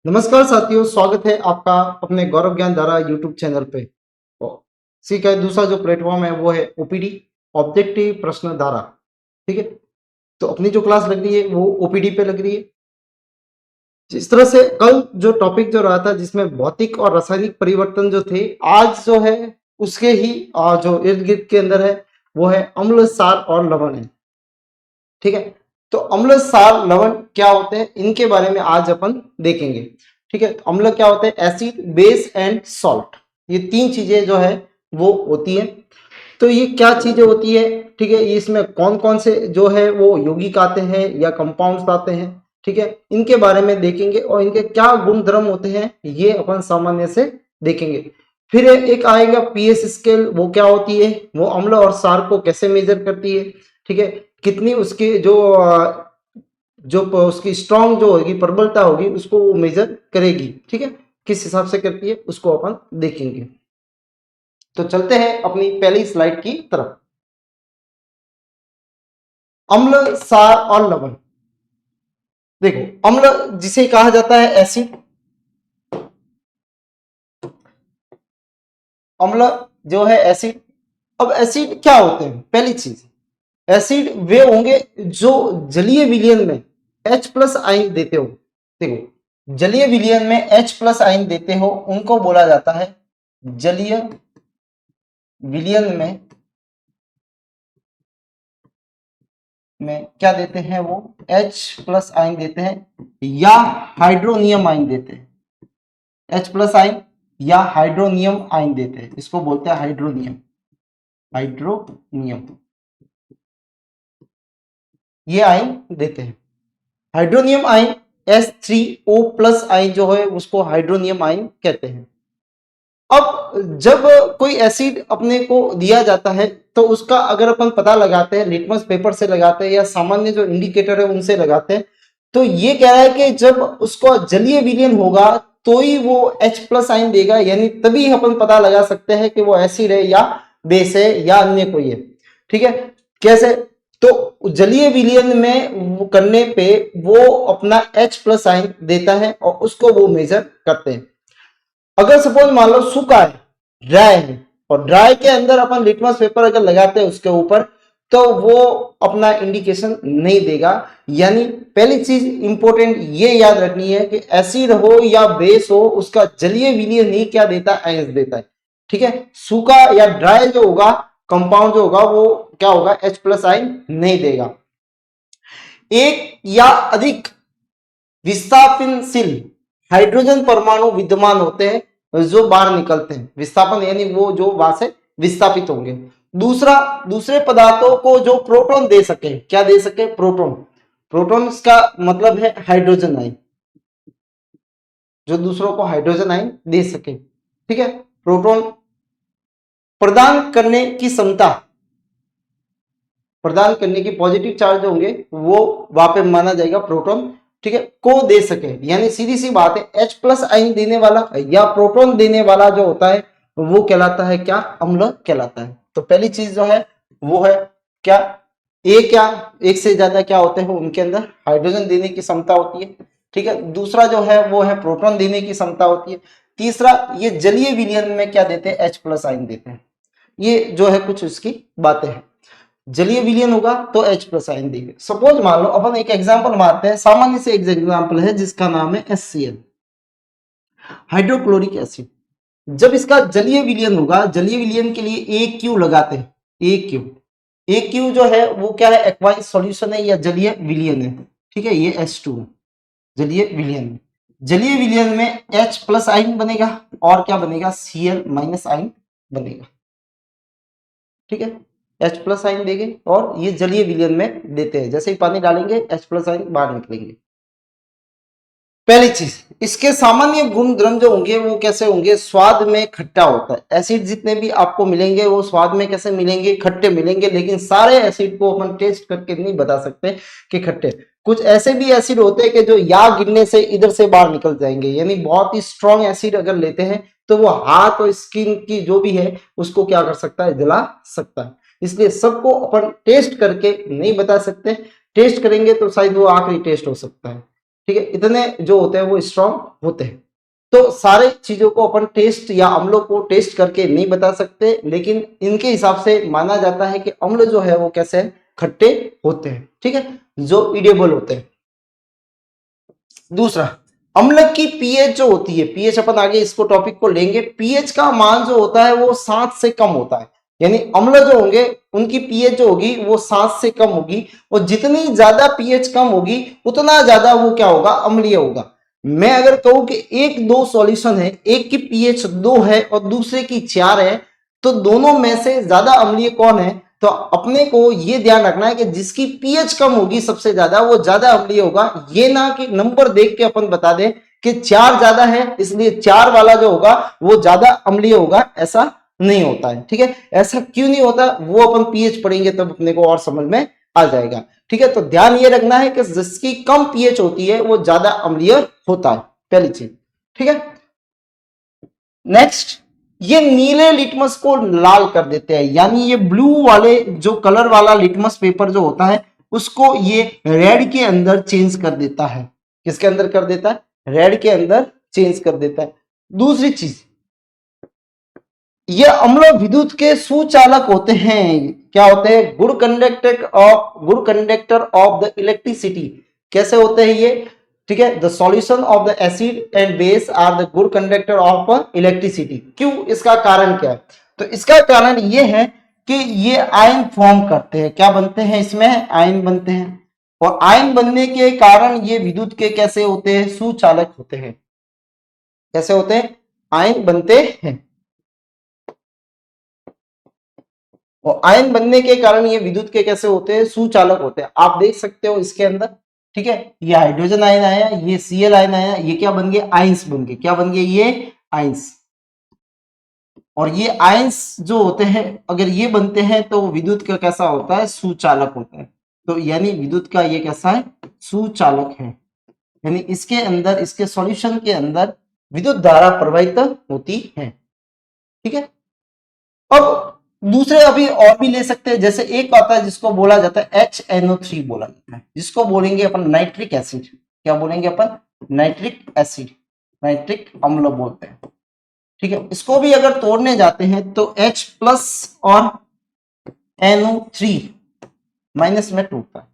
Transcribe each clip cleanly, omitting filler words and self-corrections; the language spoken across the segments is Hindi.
नमस्कार साथियों, स्वागत है आपका अपने गौरव ज्ञान धारा यूट्यूब चैनल पे। इसी का दूसरा जो प्लेटफॉर्म है वो है ओपीडी, ऑब्जेक्टिव प्रश्न धारा। ठीक है, तो अपनी जो क्लास लग रही है वो ओपीडी पे लग रही है। जिस तरह से कल जो टॉपिक जो रहा था जिसमें भौतिक और रासायनिक परिवर्तन जो थे, आज जो है उसके ही जो इर्द गिर्द के अंदर है वो है अम्ल, सार और लवण है। ठीक है, तो अम्ल, सार, लवण क्या होते हैं इनके बारे में आज अपन देखेंगे। ठीक है, तो अम्ल क्या होते हैं? एसिड, बेस एंड सॉल्ट, ये तीन चीजें जो है वो होती है। तो ये क्या चीजें होती है? ठीक है, इसमें कौन कौन से जो है वो यौगिक आते हैं या कंपाउंड्स आते हैं, ठीक है, इनके बारे में देखेंगे और इनके क्या गुण धर्म होते हैं ये अपन सामान्य से देखेंगे। फिर एक आएगा पीएच स्केल, वो क्या होती है, वो अम्ल और सार को कैसे मेजर करती है। ठीक है, कितनी उसकी जो उसकी स्ट्रॉन्ग जो होगी, प्रबलता होगी, उसको वो मेजर करेगी। ठीक है, किस हिसाब से करती है उसको अपन देखेंगे। तो चलते हैं अपनी पहली स्लाइड की तरफ। अम्ल, सार और लवण। देखो, अम्ल जिसे कहा जाता है एसिड, अम्ल जो है एसिड। अब एसिड क्या होते हैं? पहली चीज, एसिड वे होंगे जो जलीय विलयन में H प्लस आयन देते हो। देखो, जलीय विलयन में H प्लस आयन देते हो उनको बोला जाता है जलीय विलयन में क्या देते हैं? वो H प्लस आयन देते हैं या हाइड्रोनियम आयन देते हैं। H प्लस आयन या हाइड्रोनियम आयन देते हैं, इसको बोलते हैं हाइड्रोनियम। हाइड्रोनियम ये आयन देते हैं। Hydronium ion H3O plus ion जो है उसको हाइड्रोनियम आयन कहते हैं। अब जब कोई एसिड अपने को दिया जाता है तो उसका अगर अपन पता लगाते हैं, लिटमस पेपर से लगाते हैं या सामान्य जो इंडिकेटर है उनसे लगाते हैं, तो ये कह रहा है कि जब उसको जलीय विलयन होगा तो ही वो H प्लस आयन देगा, यानी तभी अपन पता लगा सकते हैं कि वो एसिड है या बेस है या अन्य कोई है। ठीक है, कैसे? तो जलीय विलयन में करने पे वो अपना H प्लस आयन देता है और उसको वो मेजर करते हैं। अगर सपोज मान लो सूखा है, ड्राई है, और ड्राई के अंदर अपन लिटमस पेपर अगर लगाते हैं उसके ऊपर, तो वो अपना इंडिकेशन नहीं देगा। यानी पहली चीज इंपॉर्टेंट ये याद रखनी है कि एसिड हो या बेस हो, उसका जलीय विलयन ही क्या देता है? आयंस देता है। ठीक है, सूखा या ड्राई जो होगा, कंपाउंड जो होगा, वो क्या होगा? H प्लस आयन नहीं देगा। एक या अधिक विस्थापनशील हाइड्रोजन परमाणु विद्यमान होते हैं जो बाहर निकलते हैं। विस्थापन यानी वो जो वहां से विस्थापित होंगे। दूसरा, दूसरे पदार्थों को जो प्रोटॉन दे सके। क्या दे सके? प्रोटॉन। प्रोटॉन का मतलब है हाइड्रोजन आयन, जो दूसरों को हाइड्रोजन आयन दे सके। ठीक है, प्रोटॉन प्रदान करने की क्षमता, प्रदान करने की पॉजिटिव चार्ज होंगे वो वहां पे माना जाएगा प्रोटॉन। ठीक है, को दे सके, यानी सीधी सी बात है, H प्लस आयन देने वाला या प्रोटॉन देने वाला जो होता है वो कहलाता है क्या? अम्ल कहलाता है। तो पहली चीज जो है वो है क्या? क्या एक से ज्यादा क्या होते हैं उनके अंदर हाइड्रोजन देने की क्षमता होती है। ठीक है, दूसरा जो है वो है प्रोटॉन देने की क्षमता होती है। तीसरा, ये जलीय विलयन में क्या देते हैं? H प्लस आयन देते हैं। ये जो है कुछ उसकी बातें हैं। जलीय विलयन होगा तो H प्लस आयन देंगे। सपोज मान लो अपन एक एग्जांपल मारते हैं, सामान्य से एक एग्जांपल है जिसका नाम है HCl, हाइड्रोक्लोरिक एसिड। जब इसका जलीय विलयन होगा, जलीय विलयन के लिए AQ लगाते हैं। AQ जो है वो क्या है? एक्वाइस सॉल्यूशन है या जलीय विलयन है। ठीक है, ये H2 जलीय विलयन में। जलीय विलयन में H प्लस आयन बनेगा और क्या बनेगा? Cl माइनस आयन बनेगा। ठीक है, H प्लस आयन देंगे और ये जलीय विलयन में देते हैं। जैसे ही पानी डालेंगे H प्लस आयन बाहर निकलेंगे। पहली चीज, इसके सामान्य गुण धर्म जो होंगे वो कैसे होंगे? स्वाद में खट्टा होता है। एसिड जितने भी आपको मिलेंगे वो स्वाद में कैसे मिलेंगे? खट्टे मिलेंगे। लेकिन सारे एसिड को अपन टेस्ट करके नहीं बता सकते कि खट्टे। कुछ ऐसे भी एसिड होते हैं कि जो या गिरने से इधर से बाहर निकल जाएंगे, यानी बहुत ही स्ट्रॉन्ग एसिड अगर लेते हैं तो वो हाथ और स्किन की जो भी है उसको क्या कर सकता है? जला सकता है। इसलिए सबको अपन टेस्ट करके नहीं बता सकते। टेस्ट करेंगे तो शायद वो आखिरी टेस्ट हो सकता है। ठीक है, इतने जो होते हैं वो स्ट्रॉन्ग होते हैं। तो सारे चीजों को अपन टेस्ट या अम्लों को टेस्ट करके नहीं बता सकते, लेकिन इनके हिसाब से माना जाता है कि अम्ल जो है वो कैसे खट्टे होते हैं, ठीक है, जो ईडेबल होते हैं। दूसरा, अम्ल की पीएच जो होती है, पीएच अपन आगे इसको टॉपिक को लेंगे, पीएच का मान जो होता है वो 7 से कम होता है, यानी अम्ल जो होंगे उनकी पीएच जो होगी वो 7 से कम होगी, और जितनी ज्यादा पीएच कम होगी उतना ज्यादा वो क्या होगा, अम्लीय होगा। मैं अगर कहूं कि एक दो सॉल्यूशन है, एक की पीएच 2 है और दूसरे की 4 है, तो दोनों में से ज्यादा अम्लीय कौन है, तो अपने को ये ध्यान रखना है कि जिसकी पीएच कम होगी सबसे ज्यादा वो ज्यादा अम्लीय होगा। ये ना कि नंबर देख के अपन बता दें कि 4 ज्यादा है इसलिए 4 वाला जो होगा वो ज्यादा अम्लीय होगा, ऐसा नहीं होता है, ठीक है। ऐसा क्यों नहीं होता, वो अपन पीएच पढ़ेंगे तब अपने को और समझ में आ जाएगा, ठीक है। तो ध्यान ये रखना है कि जिसकी कम पीएच होती है वो ज्यादा अम्लीय होता है, पहली चीज, ठीक है। नेक्स्ट, ये नीले लिटमस को लाल कर देते हैं, यानी ये ब्लू वाले जो कलर वाला लिटमस पेपर जो होता है उसको ये रेड के अंदर चेंज कर देता है। किसके अंदर कर देता है, रेड के अंदर चेंज कर देता है। दूसरी चीज, ये अम्ल विद्युत के सुचालक होते हैं। क्या होते हैं, good conductor of the electricity. कैसे होते हैं ये, ठीक है, the solution of the acid and base are the good conductor of electricity. क्यों, इसका कारण क्या है, तो इसका कारण ये है कि ये आयन फॉर्म करते हैं। क्या बनते हैं, इसमें आयन बनते हैं, और आयन बनने के कारण ये विद्युत के कैसे होते हैं, सुचालक होते हैं। कैसे होते हैं, आयन बनते हैं, और आयन बनने के कारण ये विद्युत के कैसे होते हैं, सुचालक होते हैं। आप देख सकते हो इसके अंदर, ठीक है, ये हाइड्रोजन आयन आया, ये Cl आयन आया, ये क्या बन गए, आयंस बन गए। क्या बन गए, ये आयंस। और ये आयंस जो होते हैं अगर ये बनते हैं तो विद्युत का कैसा होता है, सुचालक होता है। तो यानी विद्युत का ये कैसा है, सुचालक है, यानी इसके अंदर, इसके सॉल्यूशन के अंदर विद्युत धारा प्रवाहित होती है, ठीक है। अब दूसरे अभी और भी ले सकते हैं, जैसे एक आता है जिसको बोला जाता है HNO3 बोला जाता है, जिसको बोलेंगे अपन नाइट्रिक एसिड। क्या बोलेंगे अपन, नाइट्रिक एसिड, नाइट्रिक अम्ल बोलते हैं, ठीक है। इसको भी अगर तोड़ने जाते हैं तो H प्लस और NO3 माइनस में टूटता है,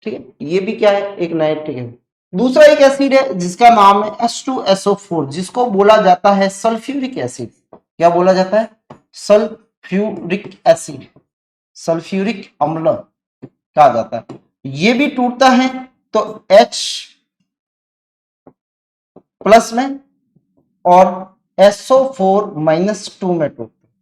ठीक है। ये भी क्या है, एक नाइट्रिक है। दूसरा एक एसिड है जिसका नाम है H2SO4, जिसको बोला जाता है सल्फ्यूरिक एसिड। क्या बोला जाता है, सल्फ्यूरिक एसिड, सल्फ्यूरिक अम्ल कहा जाता है। ये भी टूटता है तो H प्लस में और SO4 -2 में टूटता है,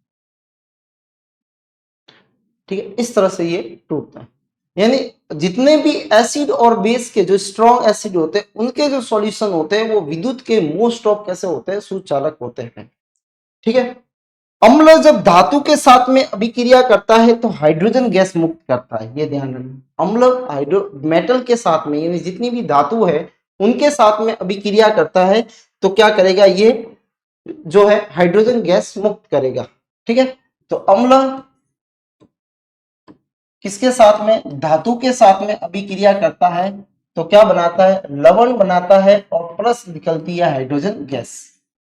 ठीक है। इस तरह से ये टूटता है, यानी जितने भी एसिड और बेस के जो स्ट्रॉन्ग एसिड होते हैं उनके जो सॉल्यूशन होते हैं वो विद्युत के मोस्ट ऑफ कैसे होते हैं, सुचालक होते हैं, ठीक है। अम्ल जब धातु के साथ में अभिक्रिया करता है तो हाइड्रोजन गैस मुक्त करता है, ये ध्यान रखना। अम्ल मेटल के साथ में, यानी जितनी भी धातु है उनके साथ में अभिक्रिया करता है तो क्या करेगा, ये जो है हाइड्रोजन गैस मुक्त करेगा, ठीक है। तो अम्ल किसके साथ में, धातु के साथ में अभिक्रिया करता है तो क्या बनाता है, लवण बनाता है, और प्लस निकलती है हाइड्रोजन गैस।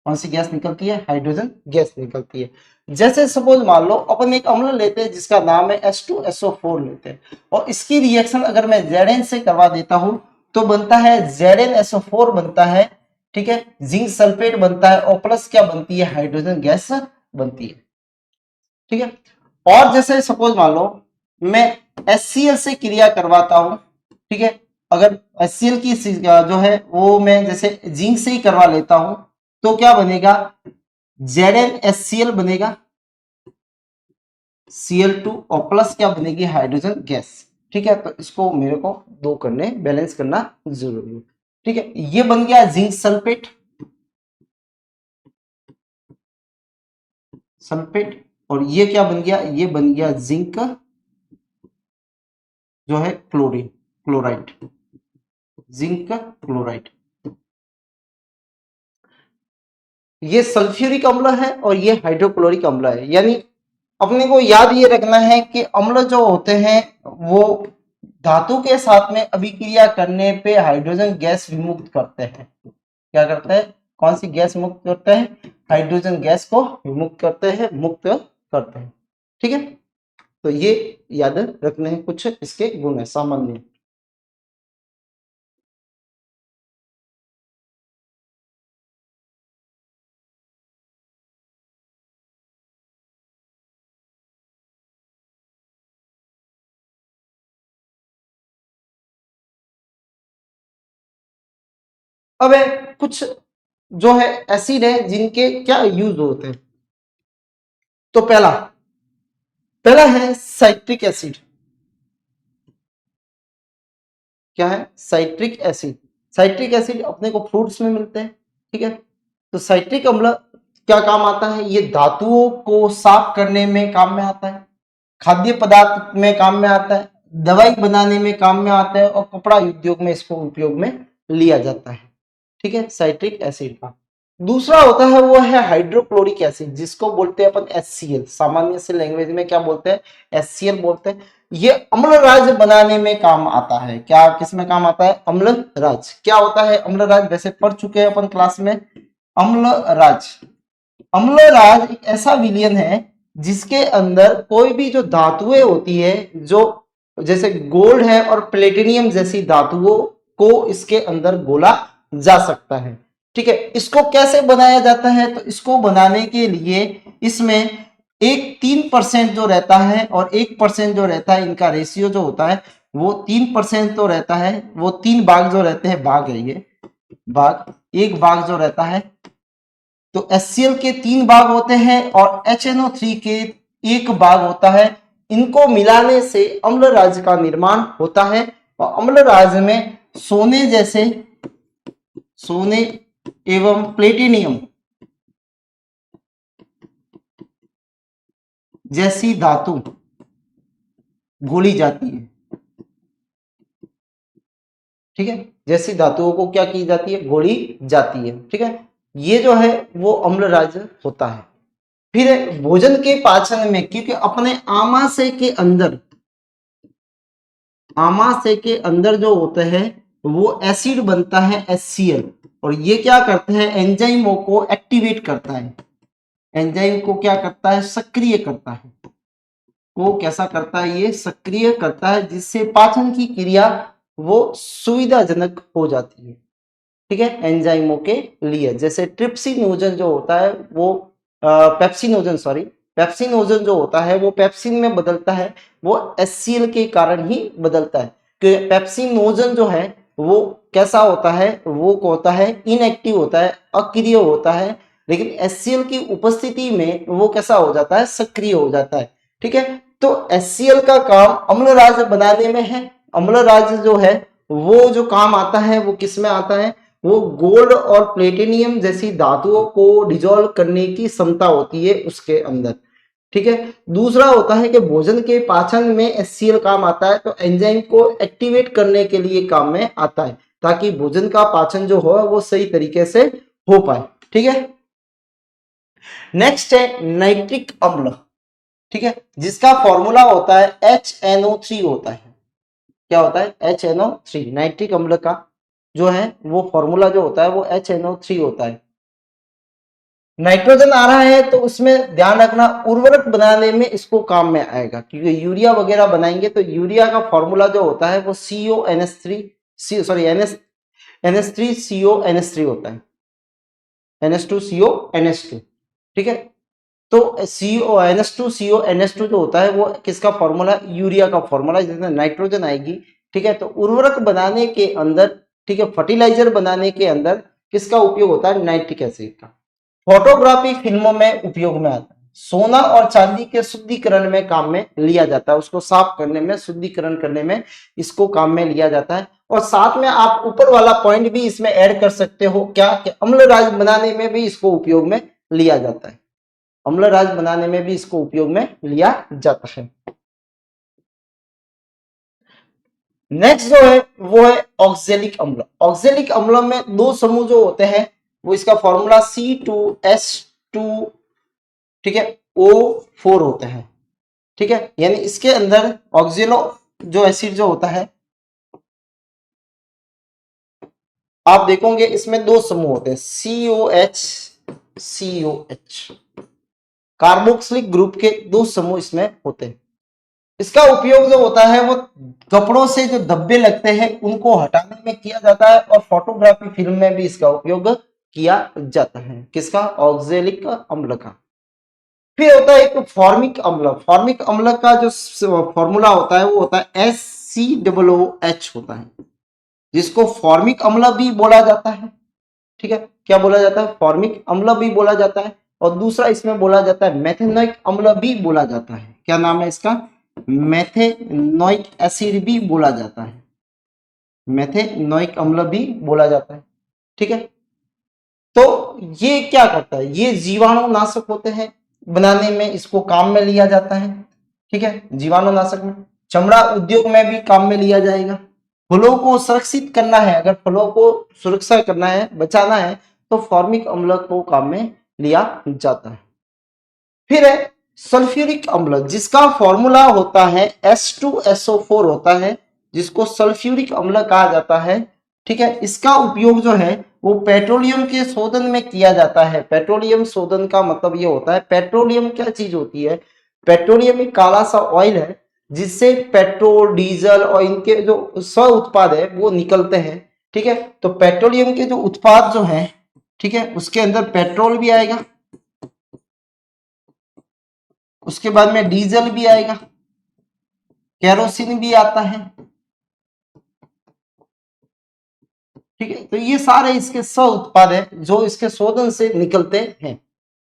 कौन सी गैस निकलती है, हाइड्रोजन गैस निकलती है। जैसे सपोज मान लो अपन एक अम्ल लेते हैं जिसका नाम है H2SO4 लेते हैं, और इसकी रिएक्शन अगर मैं Zn से करवा देता हूं तो बनता है ZnSO4 बनता है, ठीक है, जिंक सल्फेट बनता है, और प्लस क्या बनती है, हाइड्रोजन गैस बनती है, ठीक है। और जैसे सपोज मान लो मैं HCl से क्रिया करवाता हूं, ठीक है, अगर HCl की जो है वो मैं जैसे जिंक से ही करवा लेता हूं तो क्या बनेगा, ZnHCl बनेगा, Cl2, और प्लस क्या बनेगी, हाइड्रोजन गैस, ठीक है। तो इसको मेरे को दो करने, बैलेंस करना जरूरी है, ठीक है। ये बन गया जिंक सल्फेट, सल्फेट, और ये क्या बन गया, ये बन गया जिंक जो है क्लोरीन, क्लोराइड, जिंक क्लोराइड। ये सल्फ्यूरिक अम्ल है और ये हाइड्रोक्लोरिक अम्ल है। यानी अपने को याद ये रखना है कि अम्ल जो होते हैं वो धातु के साथ में अभिक्रिया करने पे हाइड्रोजन गैस विमुक्त करते हैं। क्या करते हैं? कौन सी गैस मुक्त करते हैं? हाइड्रोजन गैस को विमुक्त करते हैं, मुक्त करते हैं। ठीक है, तो ये याद रखने हैं, कुछ इसके गुण है सामान्य। अब है कुछ जो है एसिड है जिनके क्या यूज होते हैं। तो पहला पहला है साइट्रिक एसिड। क्या है? Citric acid. साइट्रिक एसिड अपने को फ्रूट्स में मिलते हैं। ठीक है, तो साइट्रिक अम्ल क्या काम आता है? ये धातुओं को साफ करने में काम में आता है, खाद्य पदार्थ में काम में आता है, दवाई बनाने में काम में आता है, और कपड़ा उद्योग में इसको उपयोग में लिया जाता है। ठीक है, साइट्रिक एसिड का। दूसरा होता है वो है हाइड्रोक्लोरिक एसिड, जिसको बोलते हैं अपन HCl। सामान्य से लैंग्वेज में क्या बोलते हैं? HCl बोलते हैं। ये अम्लराज बनाने में काम आता है। क्या किस में काम आता है? अम्लराज। क्या होता है अम्लराज? वैसे पढ़ चुके हैं अपन क्लास में। अम्लराज, अम्लराज एक ऐसा विलयन है जिसके अंदर कोई भी जो धातुएं होती है, जो जैसे गोल्ड है और प्लेटिनियम जैसी धातुओं को इसके अंदर घोला जा सकता है। ठीक है, इसको कैसे बनाया जाता है? तो इसको बनाने के लिए इसमें एक 3% जो रहता है और 1% जो रहता है, इनका रेशियो जो होता है वो 3% तो रहता है। वो 3 भाग जो रहते हैं, भाग है ये भाग, एक भाग जो रहता है, तो HCl के 3 भाग होते हैं और HNO3 के एक भाग होता है। इनको मिलाने से अम्लराज का निर्माण होता है, और अम्लराज में सोने एवं प्लेटिनियम जैसी धातु घोली जाती है। ठीक है, जैसी धातुओं को क्या की जाती है? घोली जाती है। ठीक है, ये जो है वो अम्लराज होता है। फिर भोजन के पाचन में, क्योंकि अपने आमाशय के अंदर जो होते हैं वो एसिड बनता है HCl, और ये क्या करते हैं? एंजाइमों को एक्टिवेट करता है। एंजाइम को क्या करता है? सक्रिय करता है। को कैसा करता है? ये सक्रिय करता है, जिससे पाचन की क्रिया वो सुविधाजनक हो जाती है। ठीक है, एंजाइमों के लिए। जैसे ट्रिप्सिनोजन जो होता है वो पेप्सिनोजन जो होता है वो पेप्सिन में बदलता है, वो HCl के कारण ही बदलता है। कि पेप्सिनोजन जो है वो कैसा होता है? वो होता है इनएक्टिव होता है, अक्रिय होता है, लेकिन HCl की उपस्थिति में वो कैसा हो जाता है? सक्रिय हो जाता है। ठीक है, तो HCl का काम अम्लराज बनाने में है। अम्लराज जो है वो जो काम आता है वो किस में आता है? वो गोल्ड और प्लेटिनियम जैसी धातुओं को डिजोल्व करने की क्षमता होती है उसके अंदर। ठीक है, दूसरा होता है कि भोजन के पाचन में HCl काम आता है, तो एंजाइम को एक्टिवेट करने के लिए काम में आता है, ताकि भोजन का पाचन जो हो वो सही तरीके से हो पाए। ठीक है, नेक्स्ट है नाइट्रिक अम्ल। ठीक है, जिसका फॉर्मूला होता है HNO3 होता है। क्या होता है? HNO3। नाइट्रिक अम्ल का जो है वो फॉर्मूला जो होता है वो HNO3 होता है। नाइट्रोजन आ रहा है तो उसमें ध्यान रखना, उर्वरक बनाने में इसको काम में आएगा, क्योंकि यूरिया वगैरह बनाएंगे तो यूरिया का फॉर्मूला जो होता है वो NH3CO NH3 होता है, NH2CO NH2। ठीक है, तो NH2CO NH2 जो होता है वो किसका फॉर्मूला? यूरिया का फॉर्मूला, जिसमें नाइट्रोजन आएगी। ठीक है, तो उर्वरक बनाने के अंदर, ठीक है, फर्टिलाइजर बनाने के अंदर किसका उपयोग होता है? नाइट्रिक एसिड का। फोटोग्राफी फिल्मों में उपयोग में आता है। सोना और चांदी के शुद्धिकरण में काम में लिया जाता है, उसको साफ करने में, शुद्धिकरण करने में इसको काम में लिया जाता है। और साथ में आप ऊपर वाला पॉइंट भी इसमें ऐड कर सकते हो, क्या कि अम्लराज बनाने में भी इसको उपयोग में लिया जाता है। अम्लराज बनाने में भी इसको उपयोग में लिया जाता है। नेक्स्ट जो है वो है ऑक्जेलिक अम्ल। ऑक्जेलिक अम्ल में दो समूह जो होते हैं वो इसका फॉर्मूला C2H2, ठीक है, O4 होते हैं। ठीक है, यानी इसके अंदर ऑक्जेलो जो एसिड जो होता है, आप देखोगे इसमें दो समूह होते हैं, COH, COH, कार्बोक्सिलिक ग्रुप के दो समूह इसमें होते हैं। इसका उपयोग जो होता है वो कपड़ों से जो धब्बे लगते हैं उनको हटाने में किया जाता है, और फोटोग्राफी फिल्म में भी इसका उपयोग किया जाता है। किसका? ऑक्जेलिक अम्ल का। फिर होता है एक फॉर्मिक अम्ल। फॉर्मिक अम्ल का जो फॉर्मूला होता है वो होता है SCOOH होता है, जिसको फॉर्मिक अम्ल भी बोला जाता है। ठीक है, क्या बोला जाता है? फॉर्मिक अम्ल भी बोला जाता है, और दूसरा इसमें बोला जाता है मेथेनोइक अम्ल भी बोला जाता है। क्या नाम है इसका? मेथेनोइक एसिड भी बोला जाता है, मेथेनोइक अम्ल भी बोला जाता है। ठीक है, तो ये क्या करता है? ये जीवाणुनाशक होते हैं, बनाने में इसको काम में लिया जाता है। ठीक है, जीवाणुनाशक में, चमड़ा उद्योग में भी काम में लिया जाएगा। फलों को सुरक्षित करना है, अगर फलों को सुरक्षा करना है, बचाना है, तो फॉर्मिक अम्ल को काम में लिया जाता है। फिर है सल्फ्यूरिक अम्ल, जिसका फॉर्मूला होता है H2SO4 होता है, जिसको सल्फ्यूरिक अम्ल कहा जाता है। ठीक है, इसका उपयोग जो है वो पेट्रोलियम के शोधन में किया जाता है। पेट्रोलियम शोधन का मतलब ये होता है, पेट्रोलियम क्या चीज होती है? पेट्रोलियम एक काला सा ऑयल है, जिससे पेट्रोल, डीजल और इनके जो स्व उत्पाद है वो निकलते हैं। ठीक है, तो पेट्रोलियम के जो उत्पाद जो है, ठीक है, उसके अंदर पेट्रोल भी आएगा, उसके बाद में डीजल भी आएगा, केरोसिन भी आता है। ठीक है, तो ये सारे इसके सह उत्पाद है जो इसके शोधन से निकलते हैं।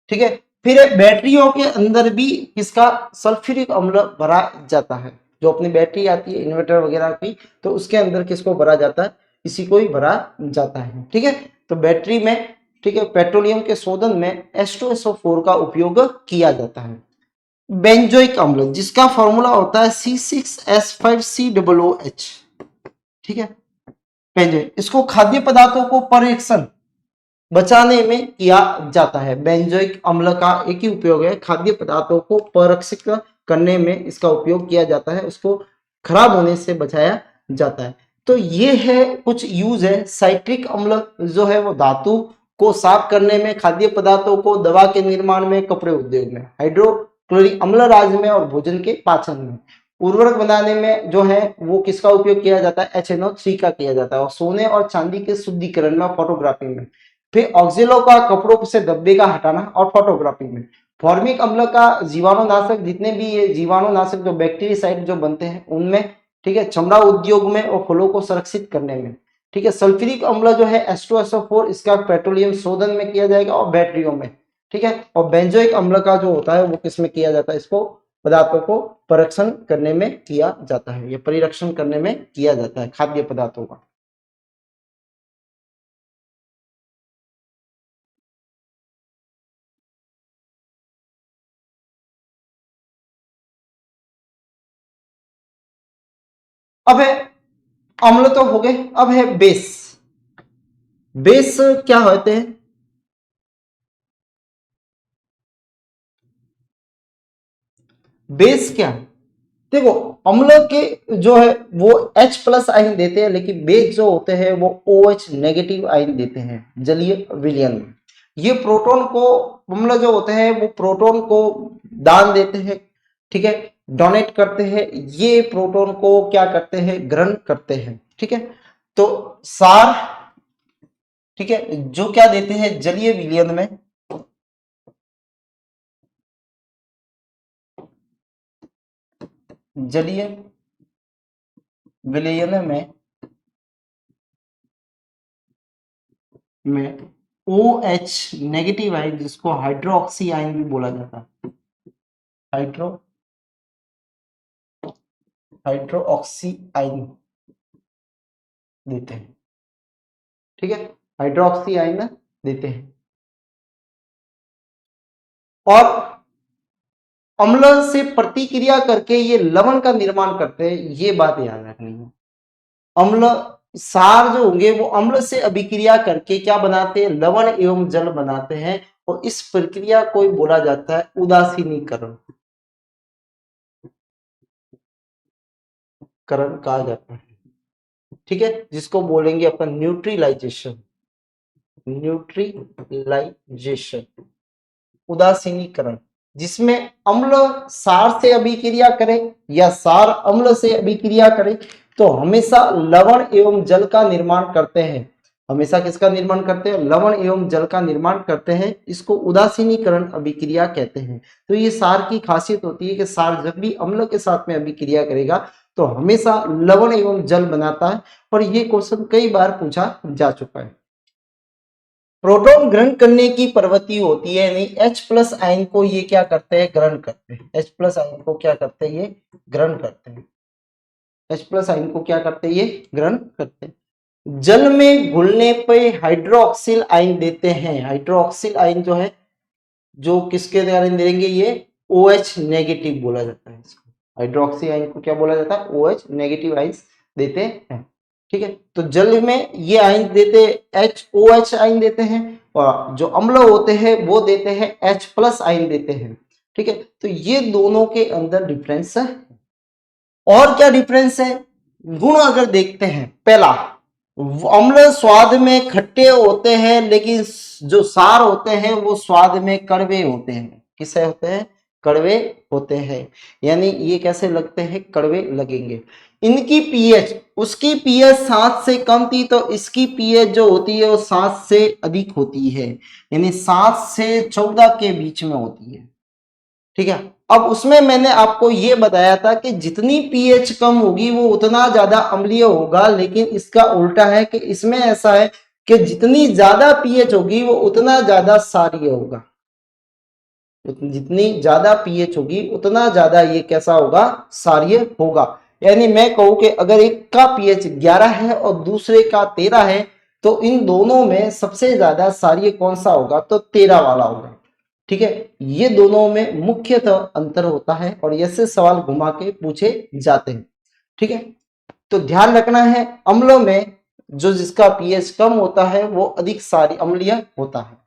ठीक है, फिर बैटरियों के अंदर भी इसका सल्फ्यूरिक अम्ल भरा जाता है। जो अपनी बैटरी आती है इन्वर्टर वगैरह की, तो उसके अंदर किसको भरा जाता है? इसी को ही भरा जाता है। ठीक है, तो बैटरी में, ठीक है, पेट्रोलियम के शोधन में H2SO4 का उपयोग किया जाता है। बेंजोइक अम्ल, जिसका फॉर्मूला होता है C6H5COOH। ठीक है, बेंजोइक, इसको खाद्य पदार्थों को परीक्षण बचाने में किया जाता है। बेंजोइक अम्ल का एक ही उपयोग है, खाद्य पदार्थों को परक्षित करने में इसका उपयोग किया जाता है, उसको खराब होने से बचाया जाता है। तो ये है कुछ यूज है। साइट्रिक अम्ल जो है वो धातु को साफ करने में, खाद्य पदार्थों को, दवा के निर्माण में, कपड़े उद्योग में, हाइड्रोक्लोरिक अम्ल राज्य में और भोजन के पाचन में, उर्वरक बनाने में जो है वो किसका उपयोग किया जाता है? HNO3 का किया जाता है, और सोने और चांदी के शुद्धिकरण में, फोटोग्राफी में। फिर ऑक्जेलो का कपड़ों से धब्बे का हटाना और फोटोग्राफी में। फॉर्मिक अम्ल का जीवाणुनाशक, जितने भी ये जीवाणुनाशक जो बैक्टीरियासाइड जो बनते हैं उनमें, ठीक है, चमड़ा उद्योग में और फलों को संरक्षित करने में। ठीक है, सल्फ्यूरिक अम्ल जो है H2SO4, इसका पेट्रोलियम शोधन में किया जाएगा और बैटरियों में। ठीक है, और बेंजोइक अम्ल का जो होता है वो किसमें किया जाता है? इसको पदार्थों को परीक्षण करने में किया जाता है, ये परिरक्षण करने में किया जाता है खाद्य पदार्थों का। अब है अम्ल तो हो गए, अब है बेस। बेस क्या होते हैं? बेस क्या है? देखो, अम्ल के जो है वो H+ आयन देते हैं, लेकिन बेस जो होते हैं वो OH नेगेटिव आयन देते हैं जलीय विलयन में। ये प्रोटॉन को, अम्ल जो होते हैं वो प्रोटॉन को दान देते हैं। ठीक है, डोनेट करते हैं, ये प्रोटॉन को क्या करते हैं? ग्रहण करते हैं। ठीक है, तो सार, ठीक है, जो क्या देते हैं जलीय विलयन में, जलीय विलयन में OH नेगेटिव आयन, जिसको हाइड्रोक्सी आयन भी बोला जाता है, हाइड्रो हाइड्रोक्सी आयन देते हैं। ठीक है, हाइड्रोक्सी आयन देते हैं। और अम्ल से प्रतिक्रिया करके ये लवण का निर्माण करते हैं, ये बात याद रखनी है। अम्ल, सार जो होंगे वो अम्ल से अभिक्रिया करके क्या बनाते हैं? लवण एवं जल बनाते हैं, और इस प्रक्रिया को बोला जाता है उदासीनीकरण। न्यूट्रीकरण कहा जाता है, ठीक है, जिसको बोलेंगे अपन न्यूट्रलाइजेशन, न्यूट्रलाइजेशन, उदासीनीकरण, जिसमें अम्ल सार से अभिक्रिया करे या सार अम्ल से अभिक्रिया करे तो हमेशा लवण एवं जल का निर्माण करते हैं। हमेशा किसका निर्माण करते हैं? लवण एवं जल का निर्माण करते हैं। इसको उदासीनीकरण अभिक्रिया कहते हैं। तो ये सार की खासियत होती है कि सार जब भी अम्ल के साथ में अभिक्रिया करेगा तो हमेशा लवण एवं जल बनाता है, और ये क्वेश्चन कई बार पूछा जा चुका है। प्रोटॉन ग्रहण करने की प्रवृत्ति होती है, यानी H+ आयन को ये क्या करते हैं? ग्रहण करते हैं। H+ आयन को क्या करते हैं? ये ग्रहण करते हैं। H+ आयन को क्या करते हैं? ये ग्रहण करते हैं। जल में घुलने पे हाइड्रोक्सिल आयन देते हैं। हाइड्रोक्सिल आयन जो है, जो किसके द्वारा देंगे? ये OH नेगेटिव बोला जाता है इसको। हाइड्रोक्सी आयन को क्या बोला जाता है? OH नेगेटिव आयन देते हैं, ठीक है। तो जल में ये आयन देते OH आयन देते हैं, और जो अम्ल होते हैं वो देते हैं H+ आयन देते हैं, ठीक है। तो ये दोनों के अंदर डिफरेंस है। और क्या डिफरेंस है? गुण अगर देखते हैं, पहला, अम्ल स्वाद में खट्टे होते हैं, लेकिन जो सार होते हैं वो स्वाद में कड़वे होते हैं। किसे होते हैं? कड़वे होते हैं। यानी ये कैसे लगते हैं? कड़वे लगेंगे। इनकी पीएच, उसकी पीएच 7 से कम थी, तो इसकी पीएच जो होती है वो 7 से अधिक होती है, यानी 7 से 14 के बीच में होती है, ठीक है। अब उसमें मैंने आपको ये बताया था कि जितनी पीएच कम होगी वो उतना ज्यादा अम्लीय होगा, लेकिन इसका उल्टा है कि इसमें ऐसा है कि जितनी ज्यादा पीएच होगी वो उतना ज्यादा क्षारीय होगा। जितनी ज्यादा पीएच होगी उतना ज्यादा ये कैसा होगा? क्षारीय होगा। यानी मैं कहूं कि अगर एक का पीएच 11 है और दूसरे का 13 है, तो इन दोनों में सबसे ज्यादा क्षारीय कौन सा होगा? तो 13 वाला होगा, ठीक है। ये दोनों में मुख्यतः अंतर होता है, और ऐसे सवाल घुमा के पूछे जाते हैं, ठीक है। तो ध्यान रखना है, अम्लों में जो जिसका पीएच कम होता है वो अधिक क्षारीय अम्लीय होता है।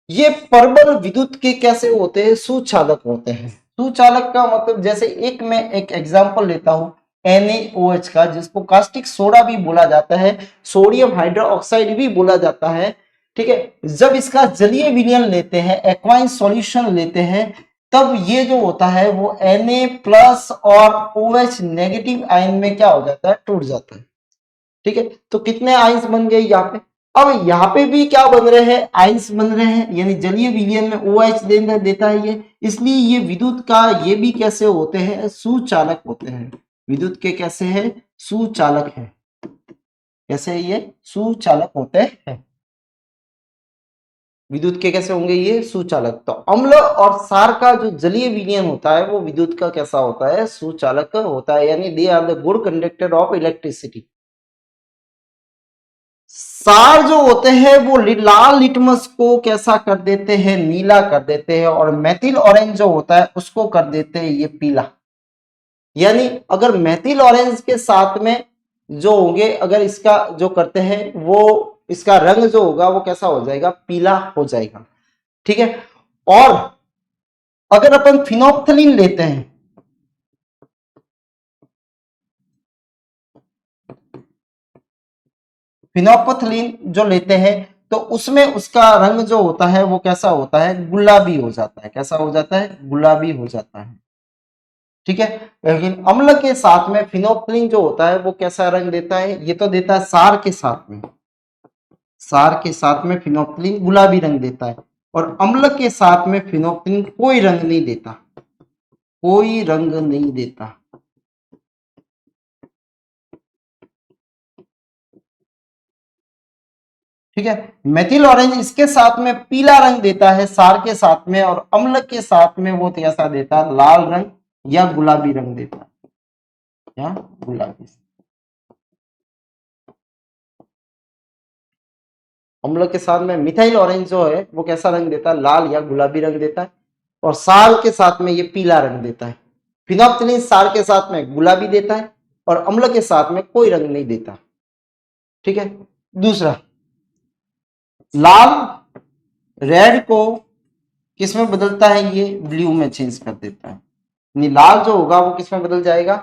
ये प्रबल विद्युत के कैसे होते हैं? सुचालक होते हैं। सुचालक का मतलब, जैसे मैं एक एग्जांपल लेता हूं NaOH का, जिसको कास्टिक सोडा भी बोला जाता है, सोडियम हाइड्रोक्साइड भी बोला जाता है, ठीक है। जब इसका जलीय विलयन लेते हैं, एक्वाइन सॉल्यूशन लेते हैं, तब ये जो होता है वो Na+ और OH नेगेटिव आयन में क्या हो जाता है? टूट जाता है, ठीक है। तो कितने आयंस बन गए यहाँ पे? अब यहाँ पे भी क्या बन रहे हैं? आयंस बन रहे हैं, यानी जलीय विलयन में OH देता है ये, इसलिए ये विद्युत का ये भी कैसे होते हैं? सुचालक होते हैं। विद्युत के कैसे हैं? सुचालक है। कैसे ये सुचालक होते हैं? विद्युत के कैसे होंगे ये? सुचालक। तो अम्ल और क्षार का जो जलीय विलयन होता है वो विद्युत का कैसा होता है? सुचालक होता है, यानी they are the good conductor of electricity. सार जो होते हैं वो लाल लिटमस को कैसा कर देते हैं? नीला कर देते हैं, और मेथिल ऑरेंज जो होता है उसको कर देते हैं ये पीला। यानी अगर मेथिल ऑरेंज के साथ में जो होंगे, अगर इसका जो करते हैं वो इसका रंग जो होगा वो कैसा हो जाएगा? पीला हो जाएगा, ठीक है। और अगर अपन फिनोप्थलीन लेते हैं, फिनोप्थलीन जो लेते हैं, तो उसमें उसका रंग जो होता है वो कैसा होता है? गुलाबी हो जाता है। कैसा हो जाता है? गुलाबी हो जाता है, ठीक है। लेकिन अम्ल के साथ में फिनोप्थलीन जो होता है वो कैसा रंग देता है? ये तो देता है सार के साथ में, सार के साथ में फिनोप्थलीन गुलाबी रंग देता है, और अम्ल के साथ में फिनोप्थलीन कोई रंग नहीं देता, कोई रंग नहीं देता, ठीक है। मेथिल ऑरेंज इसके साथ में पीला रंग देता है सार के साथ में, और अम्ल के साथ में वो कैसा देता है? लाल रंग या गुलाबी रंग देता है, या गुलाबी। अम्ल के साथ में मिथाइल ऑरेंज जो है वो कैसा रंग देता है? लाल या गुलाबी रंग देता है, और सार के साथ में ये पीला रंग देता है। फिनोप्थलीन सार के साथ में गुलाबी देता है, और अम्ल के साथ में कोई रंग नहीं देता, ठीक है। दूसरा, लाल रेड को किस में बदलता है? ये ब्लू में चेंज कर देता है, यानी लाल जो होगा वो किस में बदल जाएगा?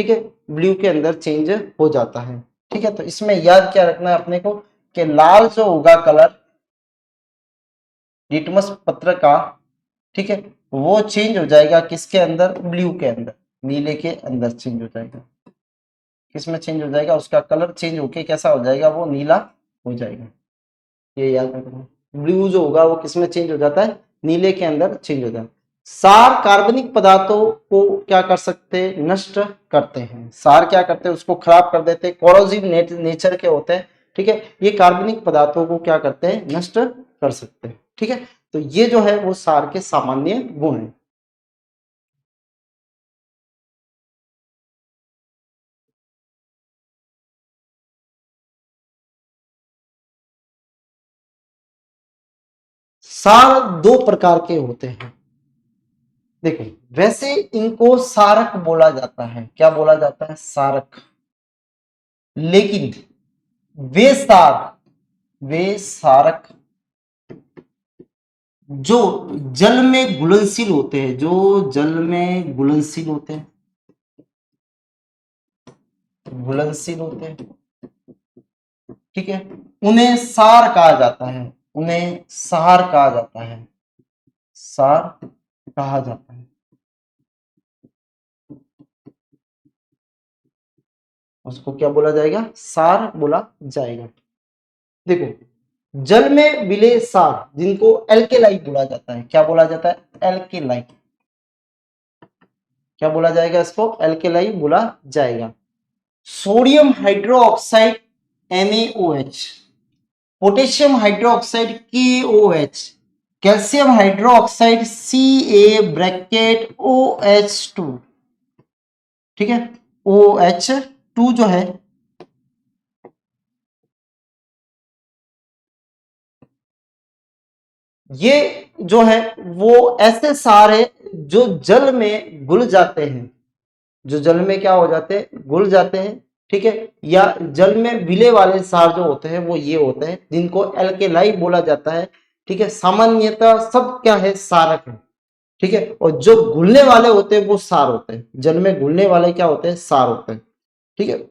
ठीक है, ब्लू के अंदर चेंज हो जाता है। ठीक है, तो इसमें याद क्या रखना है अपने को कि लाल जो होगा कलर लिटमस पत्र का, ठीक है, वो चेंज हो जाएगा किसके अंदर, ब्लू के अंदर, नीले के अंदर चेंज हो जाएगा। किसमें चेंज हो जाएगा, उसका कलर चेंज होके कैसा हो जाएगा, वो नीला हो जाएगा। ये याद रखना, ब्लू जो होगा वो किसमें चेंज हो जाता है, नीले के अंदर चेंज हो जाता है। सार कार्बनिक पदार्थों को क्या कर सकते हैं, नष्ट करते हैं। सार क्या करते हैं, उसको खराब कर देते हैं, कोरोसिव नेचर के होते हैं। ठीक है, ये कार्बनिक पदार्थों को क्या करते हैं, नष्ट कर सकते हैं। ठीक है, तो ये जो है वो सार के सामान्य गुण है। सार दो प्रकार के होते हैं। देखो, वैसे इनको सारक बोला जाता है। क्या बोला जाता है, सारक। लेकिन वे सार, वे सारक जो जल में घुलनशील होते हैं, जो जल में घुलनशील होते हैं, घुलनशील होते हैं, ठीक है, उन्हें सार कहा जाता है। उन्हें सार कहा जाता है, सार कहा जाता है। उसको क्या बोला जाएगा, सार बोला जाएगा। देखो, जल में मिले सार जिनको एल्केलाई बोला जाता है। क्या बोला जाता है, एल्केलाई। क्या बोला जाएगा, इसको एल्केलाई बोला जाएगा। Sodium hydroxide NaOH, potassium hydroxide KOH, calcium hydroxide Ca bracket OH2, ठीक है, OH2 जो है ये जो है वो ऐसे सार है जो जल में घुल जाते हैं, जो जल में क्या हो जाते हैं, घुल जाते हैं। ठीक है, या जल में मिले वाले सार जो होते हैं वो ये होते हैं जिनको एल्केलाई बोला जाता है। ठीक है, सामान्यतः सब क्या है, सारक है। ठीक है, और जो घुलने वाले होते हैं वो सार होते हैं। जल में घुलने वाले क्या होते हैं, सार होते हैं। ठीक है,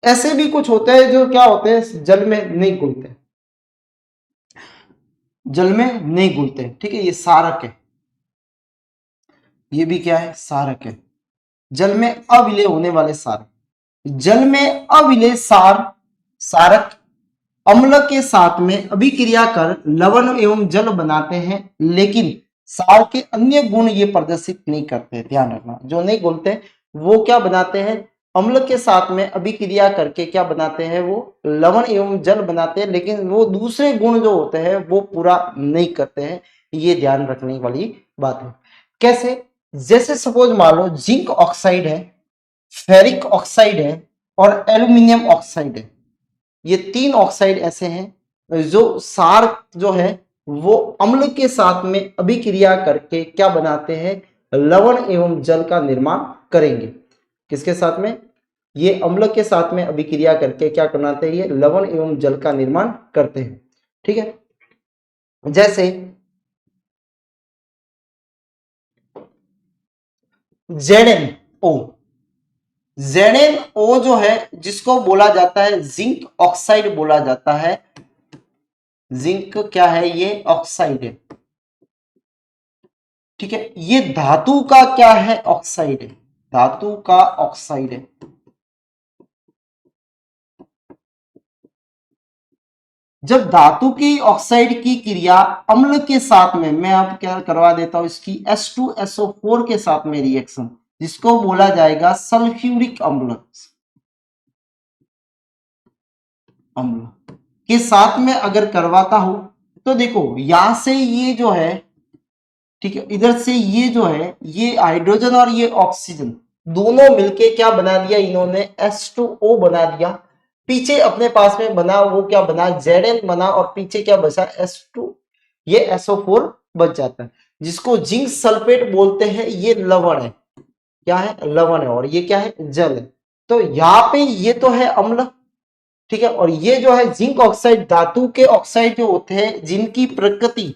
ऐसे भी कुछ होते हैं जो क्या होते हैं, जल में नहीं घुलते, जल में नहीं घुलते। ठीक है, ये सारक है, ये भी क्या है, सारक है, जल में अविलय होने वाले सारक। जल में अविलय सार सारक अम्ल के साथ में अभिक्रिया कर लवण एवं जल बनाते हैं, लेकिन सार के अन्य गुण ये प्रदर्शित नहीं करते। ध्यान रखना, जो नहीं घुलते वो क्या बनाते हैं, अम्ल के साथ में अभिक्रिया करके क्या बनाते हैं, वो लवण एवं जल बनाते हैं, लेकिन वो दूसरे गुण जो होते हैं वो पूरा नहीं करते हैं। ये ध्यान रखने वाली बात है। कैसे, जैसे सपोज मान लो जिंक ऑक्साइड है, फेरिक ऑक्साइड है और एल्यूमिनियम ऑक्साइड है। ये तीन ऑक्साइड ऐसे हैं जो सार जो है वो अम्ल के साथ में अभिक्रिया करके क्या बनाते हैं, लवण एवं जल का निर्माण करेंगे। किसके साथ में, ये अम्ल के साथ में अभिक्रिया करके क्या बनाते हैं, ये लवण एवं जल का निर्माण करते हैं। ठीक है, जैसे ZnO, ZnO जो है जिसको बोला जाता है जिंक ऑक्साइड बोला जाता है। जिंक क्या है, ये ऑक्साइड है। ठीक है, ये धातु का क्या है, ऑक्साइड है, धातु का ऑक्साइड है। जब धातु की ऑक्साइड की क्रिया अम्ल के साथ में, मैं आप क्या करवा देता हूं इसकी H2SO4 के साथ में रिएक्शन, जिसको बोला जाएगा सल्फ्यूरिक अम्ल, अम्ल के साथ में अगर करवाता हूं तो देखो यहां से ये जो है, ठीक है, इधर से ये जो है, ये हाइड्रोजन और ये ऑक्सीजन दोनों मिलके क्या बना दिया इन्होंने, H2O बना दिया। पीछे अपने पास में बना वो क्या बना, Zn बना, और पीछे क्या बचा, S2, ये SO4 बच जाता है, जिसको जिंक सल्फेट बोलते हैं। ये लवण है, क्या है, लवण है, और ये क्या है, जल है। तो यहाँ पे ये तो है अम्ल, ठीक है, और ये जो है जिंक ऑक्साइड, धातु के ऑक्साइड जो होते हैं जिनकी प्रकृति,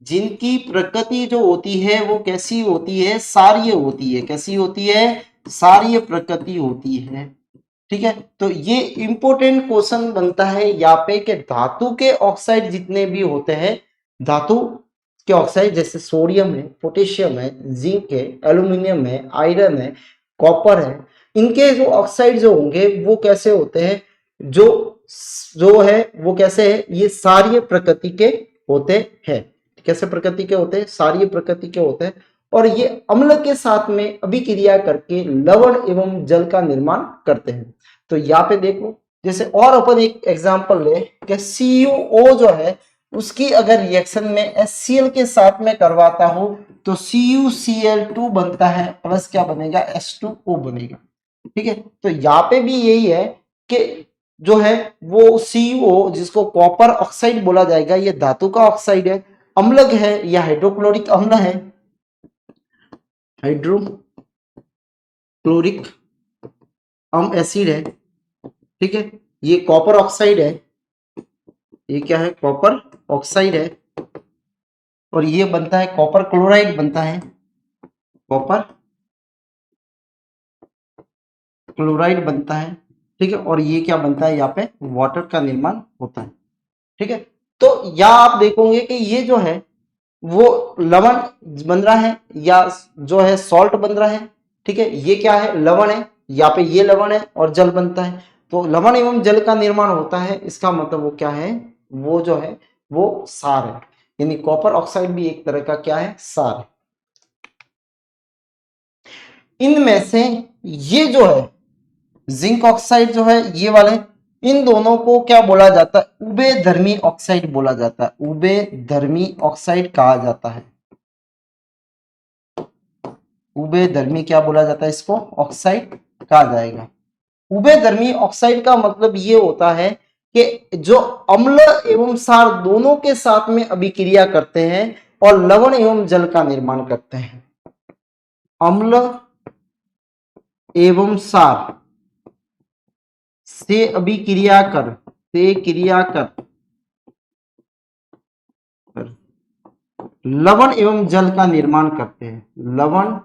जिनकी प्रकृति जो होती है वो कैसी होती है, सारीय होती है। कैसी होती है, क्षारीय प्रकृति होती है। ठीक है, तो ये इंपॉर्टेंट क्वेश्चन बनता है यहाँ पे कि धातु के ऑक्साइड जितने भी होते हैं, धातु के ऑक्साइड जैसे सोडियम है, पोटेशियम है, जिंक है, एल्यूमिनियम है, आयरन है, कॉपर है, इनके जो ऑक्साइड जो होंगे वो कैसे होते हैं, जो जो है वो कैसे है, ये क्षारीय प्रकृति के होते हैं। कैसे प्रकृति के होते हैं, क्षारीय प्रकृति के होते हैं, और ये अम्ल के साथ में अभिक्रिया करके लवण एवं जल का निर्माण करते हैं। तो यहाँ पे देखो, जैसे और अपन एक एग्जांपल ले कि CuO जो है उसकी अगर रिएक्शन में HCl के साथ में करवाता हूं तो CuCl2 बनता है, प्लस क्या बनेगा, H2O बनेगा। ठीक है, तो यहाँ पे भी यही है कि जो है वो CuO जिसको कॉपर ऑक्साइड बोला जाएगा, ये धातु का ऑक्साइड है, अम्लक है या हाइड्रोक्लोरिक अम्ल है, हाइड्रोक्लोरिक एसिड है। ठीक है, ये कॉपर ऑक्साइड है, ये क्या है, कॉपर ऑक्साइड है, और ये बनता है कॉपर क्लोराइड बनता है, कॉपर क्लोराइड बनता है। ठीक है, और ये क्या बनता है, यहाँ पे वाटर का निर्माण होता है। ठीक है, तो यहाँ आप देखोगे कि ये जो है वो लवण बन रहा है या जो है सॉल्ट बन रहा है। ठीक है, ये क्या है, लवण है, यहाँ पे ये लवण है और जल बनता है, तो लवण एवं जल का निर्माण होता है, इसका मतलब वो क्या है, वो जो है वो क्षार है, यानी कॉपर ऑक्साइड भी एक तरह का क्या है, क्षार है। इनमें से ये जो है जिंक ऑक्साइड जो है ये वाले, इन दोनों को क्या बोला जाता है, उभयधर्मी ऑक्साइड बोला जाता है, उभयधर्मी ऑक्साइड कहा जाता है। उभयधर्मी क्या बोला जाता है, इसको ऑक्साइड कहा जाएगा। उभयधर्मी ऑक्साइड का मतलब ये होता है कि जो अम्ल एवं क्षार दोनों के साथ में अभिक्रिया करते हैं और लवण एवं जल का निर्माण करते हैं। अम्ल एवं क्षार से अभिक्रिया कर, से क्रिया कर लवण एवं जल का निर्माण करते हैं, लवण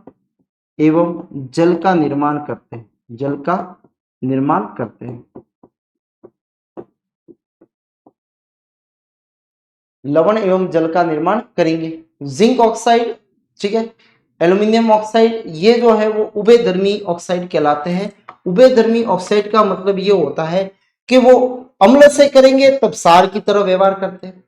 एवं जल का निर्माण करते हैं, जल का निर्माण करते हैं, लवण एवं जल का निर्माण करेंगे। जिंक ऑक्साइड, ठीक है, एल्यूमिनियम ऑक्साइड, ये जो है वो उभयधर्मी ऑक्साइड कहलाते हैं। उभयधर्मी ऑक्साइड का मतलब ये होता है कि वो अम्ल से करेंगे तब क्षार की तरह व्यवहार करते हैं,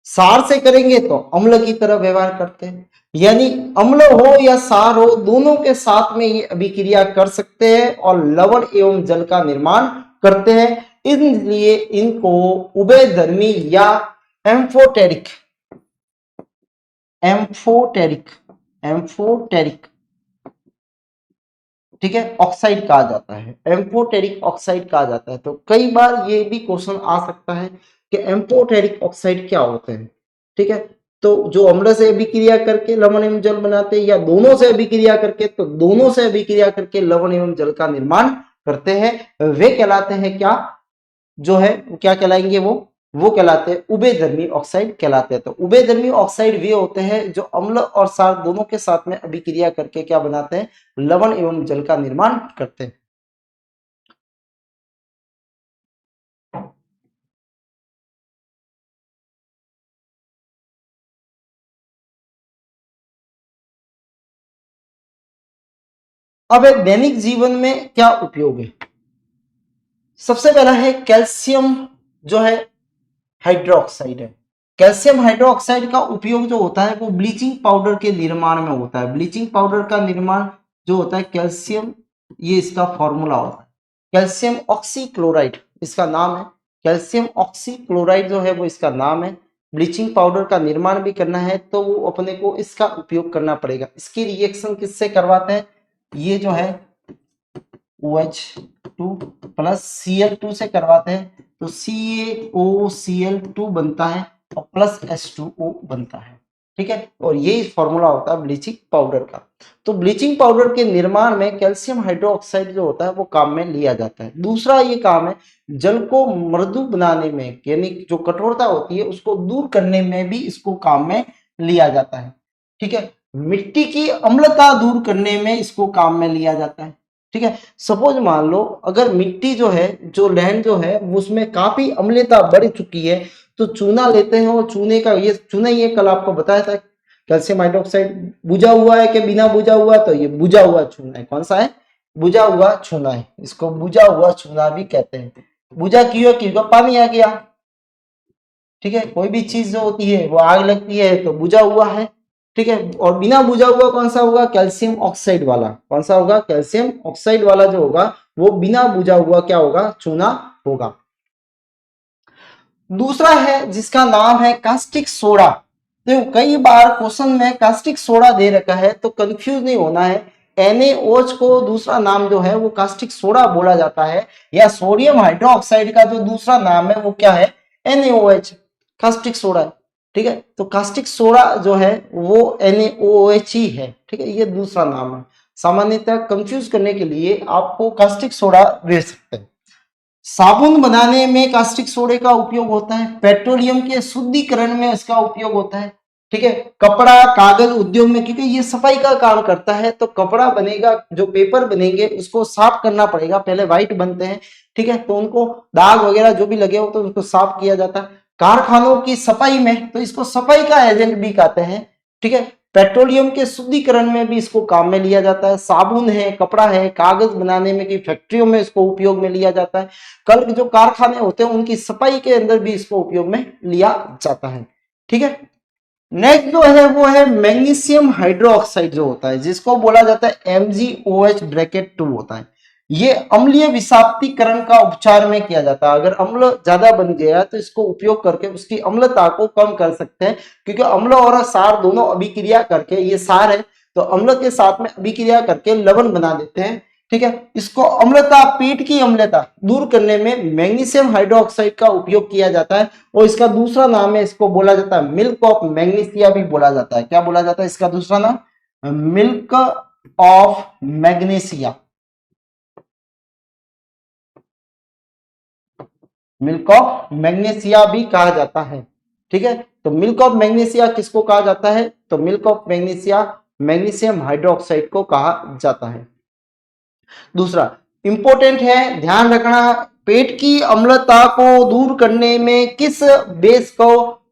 क्षार से करेंगे तो अम्ल की तरह व्यवहार करते हैं, यानी अम्ल हो या क्षार हो दोनों के साथ में ये अभिक्रिया कर सकते हैं और लवण एवं जल का निर्माण करते हैं, इसलिए इनको उभयधर्मी या एम्फोटेरिक, एम्फोटेरिक, एम्फोटेरिक, ठीक है, ऑक्साइड कहा जाता है, एम्फोटेरिक ऑक्साइड कहा जाता है। तो कई बार ये भी क्वेश्चन आ सकता है कि एम्फोटेरिक ऑक्साइड क्या होते हैं। ठीक है, तो जो अम्ल से अभिक्रिया करके लवण एवं जल बनाते हैं या दोनों से अभिक्रिया करके, तो दोनों से अभिक्रिया करके लवण एवं जल का निर्माण करते हैं, वे कहलाते हैं क्या, जो है क्या कहलाएंगे, वो कहलाते हैं उभयधर्मी ऑक्साइड कहलाते हैं। तो उभयधर्मी ऑक्साइड वे होते हैं जो अम्ल और क्षार दोनों के साथ में अभिक्रिया करके क्या बनाते हैं, लवण एवं जल का निर्माण करते हैं। अब दैनिक जीवन में क्या उपयोग है, सबसे पहला है कैल्शियम जो है हाइड्रोक्साइड है। कैल्शियम हाइड्रोक्साइड का उपयोग जो होता है वो ब्लीचिंग पाउडर के निर्माण में होता है। ब्लीचिंग पाउडर का निर्माण जो होता है कैल्शियम, ये इसका फॉर्मूला होता है, कैल्शियम ऑक्सीक्लोराइड इसका नाम है, कैल्शियम ऑक्सीक्लोराइड जो है वो इसका नाम है। ब्लीचिंग पाउडर का निर्माण भी करना है तो वो अपने को इसका उपयोग करना पड़ेगा। इसकी रिएक्शन किससे करवाते हैं, ये जो है OH2 प्लस Cl2 से करवाते हैं, तो CaOCl2 बनता है और प्लस H2O बनता है। ठीक है, और यही फॉर्मूला होता है ब्लीचिंग पाउडर का। तो ब्लीचिंग पाउडर के निर्माण में कैल्शियम हाइड्रोक्साइड जो होता है वो काम में लिया जाता है। दूसरा ये काम है जल को मृदु बनाने में, यानी जो कठोरता होती है उसको दूर करने में भी इसको काम में लिया जाता है। ठीक है, मिट्टी की अम्लता दूर करने में इसको काम में लिया जाता है। ठीक है। सपोज मान लो अगर मिट्टी जो है, जो लैंड जो है उसमें काफी अम्लता बढ़ चुकी है, तो चूना लेते हैं और चूने का ये चूना ही कल आपको बताया था कैल्शियम हाइड्रोक्साइड बुझा हुआ है कि बिना बुझा हुआ, तो ये बुझा हुआ चूना है। कौन सा है? बुझा हुआ चूना है, इसको बुझा हुआ चूना भी कहते हैं। बुझा क्यों? क्योंकि पानी आ गया। ठीक है, कोई भी चीज जो होती है वो आग लगती है तो बुझा हुआ है। ठीक है, और बिना बुझा हुआ कौन सा होगा? कैल्शियम ऑक्साइड वाला। कौन सा होगा? कैल्शियम ऑक्साइड वाला जो होगा वो बिना बुझा हुआ क्या होगा? चूना होगा। दूसरा है जिसका नाम है कास्टिक सोडा। देखो कई बार क्वेश्चन में कास्टिक सोडा दे रखा है तो कंफ्यूज नहीं होना है। NaOH को दूसरा नाम जो है वो कास्टिक सोडा बोला जाता है, या सोडियम हाइड्रोक्साइड का जो दूसरा नाम है वो क्या है? NaOH, कास्टिक सोडा है। ठीक है, तो कास्टिक सोडा जो है वो NaOH ही है। ठीक है, ये दूसरा नाम है। सामान्यतः कंफ्यूज करने के लिए आपको कास्टिक सोडा दे सकते हैं। साबुन बनाने में कास्टिक सोडे का उपयोग होता है, पेट्रोलियम के शुद्धिकरण में इसका उपयोग होता है। ठीक है, कपड़ा कागज उद्योग में, क्योंकि ये सफाई का काम करता है, तो कपड़ा बनेगा, जो पेपर बनेंगे उसको साफ करना पड़ेगा। पहले व्हाइट बनते हैं, ठीक है, तो उनको दाग वगैरह जो भी लगे हो तो उनको साफ किया जाता है। कारखानों की सफाई में तो इसको सफाई का एजेंट भी कहते हैं। ठीक है, पेट्रोलियम के शुद्धिकरण में भी इसको काम में लिया जाता है। साबुन है, कपड़ा है, कागज बनाने में की फैक्ट्रियों में इसको उपयोग में लिया जाता है। कल जो कारखाने होते हैं उनकी सफाई के अंदर भी इसको उपयोग में लिया जाता है। ठीक है, नेक्स्ट जो है वो है मैग्नीशियम हाइड्रोक्साइड जो होता है, जिसको बोला जाता है MgOH ब्रैकेट 2 होता है। ये अम्लीय विषाक्तीकरण का उपचार में किया जाता है। अगर अम्ल ज्यादा बन गया तो इसको उपयोग करके उसकी अम्लता को कम कर सकते हैं, क्योंकि अम्ल और क्षार दोनों अभिक्रिया करके, ये क्षार है तो अम्ल के साथ में अभिक्रिया करके लवण बना देते हैं। ठीक है, इसको अम्लता, पेट की अम्लता दूर करने में मैग्नीशियम हाइड्रोक्साइड का उपयोग किया जाता है। और इसका दूसरा नाम है, इसको बोला जाता है मिल्क ऑफ मैग्नीशिया भी बोला जाता है। क्या बोला जाता है इसका दूसरा नाम? Milk of magnesia. Milk of magnesia भी कहा जाता है। ठीक है, तो मिल्क ऑफ मैग्नीशिया किसको कहा जाता है? तो milk of magnesia magnesium hydroxide को कहा जाता है। दूसरा इंपॉर्टेंट है, ध्यान रखना, पेट की अम्लता को दूर करने में किस बेस को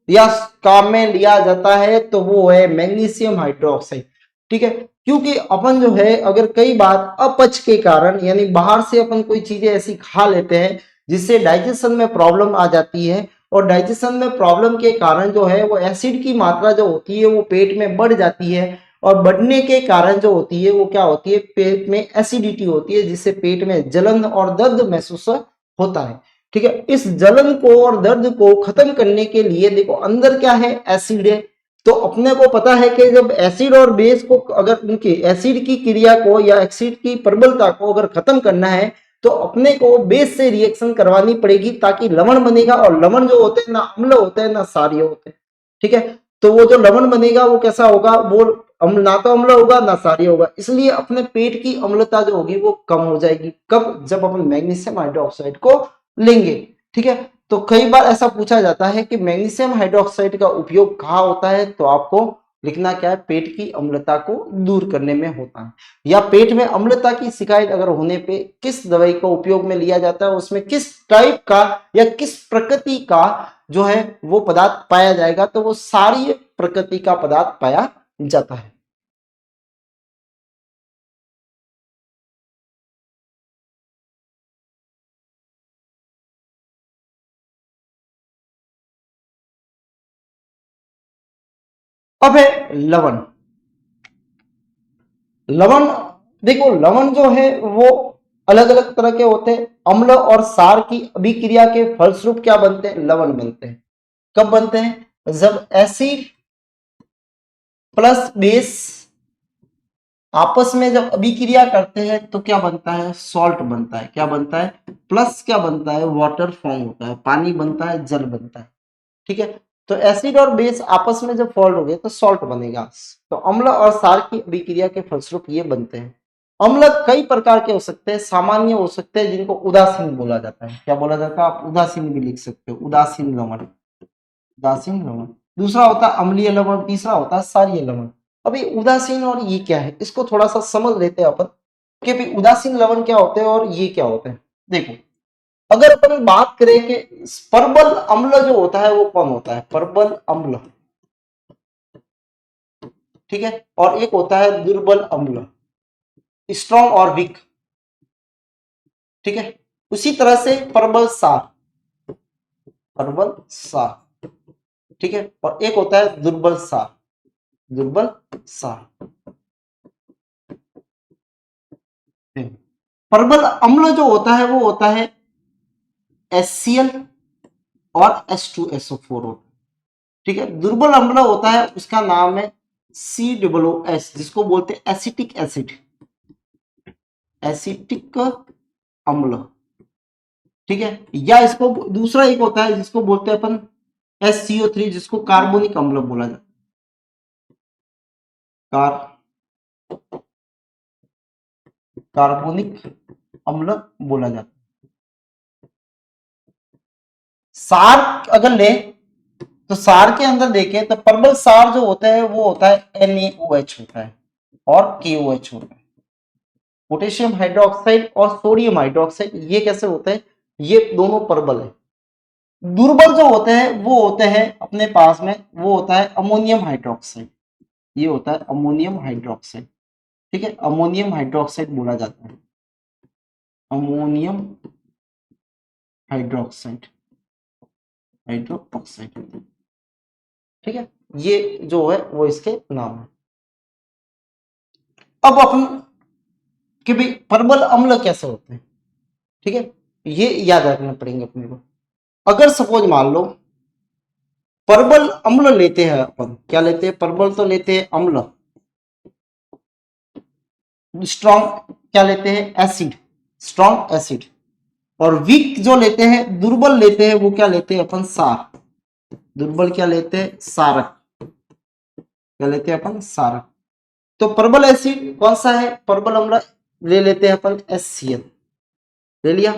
या काम में लिया जाता है? तो वो है मैग्नीशियम हाइड्रोक्साइड। ठीक है, क्योंकि अपन जो है अगर कई बार अपच के कारण, यानी बाहर से अपन कोई चीजें ऐसी खा लेते हैं जिससे डाइजेशन में प्रॉब्लम आ जाती है, और डाइजेशन में प्रॉब्लम के कारण जो है वो एसिड की मात्रा जो होती है वो पेट में बढ़ जाती है, और बढ़ने के कारण जो होती है वो क्या होती है? पेट में एसिडिटी होती है, जिससे पेट में जलन और दर्द महसूस होता है। ठीक है, इस जलन को और दर्द को खत्म करने के लिए देखो अंदर क्या है? एसिड है। तो अपने को पता है कि जब एसिड और बेस को, अगर उनकी एसिड की क्रिया को या एसिड की प्रबलता को अगर खत्म करना है तो अपने को बेस से रिएक्शन करवानी पड़ेगी, ताकि लवण बनेगा। और लवण जो होते हैं ना अम्ल होते हैं ना क्षारीय होते हैं। ठीक है, तो वो जो लवण बनेगा वो कैसा होगा? वो अम्ल, ना तो अम्ल होगा ना क्षारीय होगा, इसलिए अपने पेट की अम्लता जो होगी वो कम हो जाएगी। कब? जब अपन मैग्नीशियम हाइड्रोक्साइड को लेंगे। ठीक है, तो कई बार ऐसा पूछा जाता है कि मैग्नीशियम हाइड्रोक्साइड का उपयोग कहाँ होता है, तो आपको लिखना क्या है? पेट की अम्लता को दूर करने में होता है। या पेट में अम्लता की शिकायत अगर होने पे किस दवाई का उपयोग में लिया जाता है, उसमें किस टाइप का या किस प्रकृति का जो है वो पदार्थ पाया जाएगा, तो वो सारी प्रकृति का पदार्थ पाया जाता है। अब है लवण। लवण, देखो लवण जो है वो अलग अलग तरह के होते हैं। अम्ल और क्षार की अभिक्रिया के फलस्वरूप क्या बनते हैं? लवण बनते हैं। कब बनते हैं? जब एसिड प्लस बेस आपस में जब अभिक्रिया करते हैं तो क्या बनता है? सॉल्ट बनता है। क्या बनता है? प्लस क्या बनता है? वाटर फॉर्म होता है, पानी बनता है, जल बनता है। ठीक है, तो एसिड और बेस आपस में जब फॉल्ट हो गए तो सॉल्ट बनेगा। तो अम्ल और क्षार की अभिक्रिया के फलस्वरूप ये बनते हैं। अम्ल कई प्रकार के हो सकते हैं, सामान्य हो सकते हैं जिनको उदासीन बोला जाता है। क्या बोला जाता है? आप उदासीन भी लिख सकते हो, उदासीन लवण, उदासीन लवण। दूसरा होता है अम्लीय लवण, तीसरा होता है क्षारीय लवण। अभी उदासीन और ये क्या है, इसको थोड़ा सा समझ लेते हैं अपन। कि भी उदासीन लवण क्या होते हैं और ये क्या होते हैं। देखो, अगर अपन बात करें कि परबल अम्ल जो होता है वो कौन होता है, परबल अम्ल, ठीक है, और एक होता है दुर्बल अम्ल, स्ट्रॉन्ग और वीक, ठीक है। उसी तरह से परबल सार, परबल सार, ठीक है, और एक होता है दुर्बल सार, दुर्बल सार। परबल अम्ल जो होता है वो होता है HCl और H2SO4 होता है, ठीक है। दुर्बल अम्ल होता है, उसका नाम है COOH, जिसको बोलते हैं एसिटिक एसिड, एसिटिक अम्ल, ठीक है। या इसको दूसरा एक होता है जिसको बोलते हैं अपन SCO3, जिसको कार्बोनिक अम्ल बोला जाता है, कार्बोनिक अम्ल बोला जाता है। सार अगर ले तो सार के अंदर देखें तो परबल सार जो होता है वो होता है NaOH होता है और KOH होता है, पोटेशियम हाइड्रोक्साइड और सोडियम हाइड्रोक्साइड, ये कैसे होते हैं, ये दोनों परबल है। दुर्बल जो होते हैं वो होते हैं अपने पास में, वो होता है अमोनियम हाइड्रोक्साइड, ये होता है अमोनियम हाइड्रोक्साइड, ठीक है, अमोनियम हाइड्रोक्साइड बोला जाता है, अमोनियम हाइड्रोक्साइड, हाइड्रोक्साइड, ठीक है। ये जो है वो इसके नाम है। अब अपन कि भाई परबल अम्ल कैसे होते हैं, ठीक है, ये याद रखना पड़ेंगे अपने को। अगर सपोज मान लो परबल अम्ल लेते हैं अपन, क्या लेते हैं, परबल तो लेते हैं अम्ल, स्ट्रॉन्ग क्या लेते हैं, एसिड, स्ट्रॉन्ग एसिड, और वीक जो लेते हैं, दुर्बल लेते हैं, वो क्या लेते हैं अपन, सार, दुर्बल क्या लेते हैं, सारक, क्या लेते हैं अपन, सारक। तो परबल एसिड कौन सा है, परबल अम्ल ले लेते हैं अपन HCl, ले लिया,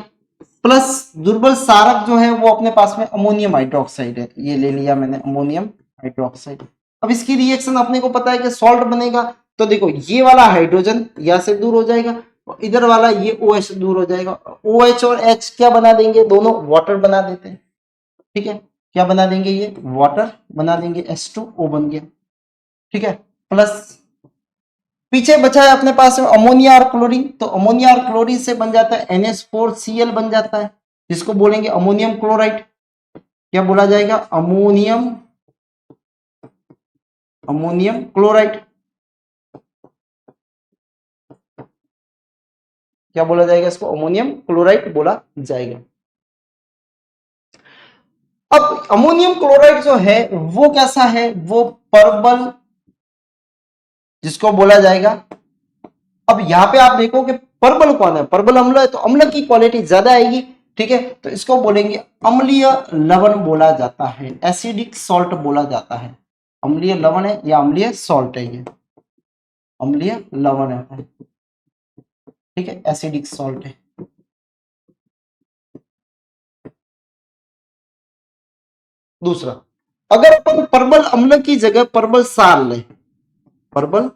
प्लस दुर्बल सारक जो है वो अपने पास में अमोनियम हाइड्रोक्साइड है, ये ले लिया मैंने अमोनियम हाइड्रोक्साइड। अब इसकी रिएक्शन अपने को पता है कि सॉल्ट बनेगा, तो देखो ये वाला हाइड्रोजन यहाँ से दूर हो जाएगा और इधर वाला ये OH दूर हो जाएगा, OH और H क्या बना देंगे, दोनों वाटर बना देते हैं, ठीक है, क्या बना देंगे, ये वाटर बना देंगे, H2O बन गया, ठीक है। प्लस पीछे बचा है अपने पास अमोनिया और क्लोरीन, तो अमोनिया और क्लोरीन से बन जाता है NH4Cl बन जाता है, जिसको बोलेंगे अमोनियम क्लोराइड, क्या बोला जाएगा, अमोनियम, अमोनियम क्लोराइड, क्या बोला जाएगा इसको, अमोनियम क्लोराइड बोला जाएगा। अब अमोनियम क्लोराइड जो है वो कैसा है, वो परबल, जिसको बोला जाएगा, अब यहां पे आप देखो कि परबल कौन है, परबल अम्ल है, तो अम्ल की क्वालिटी ज्यादा आएगी, ठीक है, तो इसको बोलेंगे अम्लीय लवण बोला जाता है, एसिडिक सॉल्ट बोला जाता है, अम्लीय लवण है या अम्लीय सॉल्ट है, ये अम्लीय लवण है, ठीक है, एसिडिक सॉल्ट है। दूसरा, अगर अपन परबल अम्ल की जगह परबल सार ले, परबल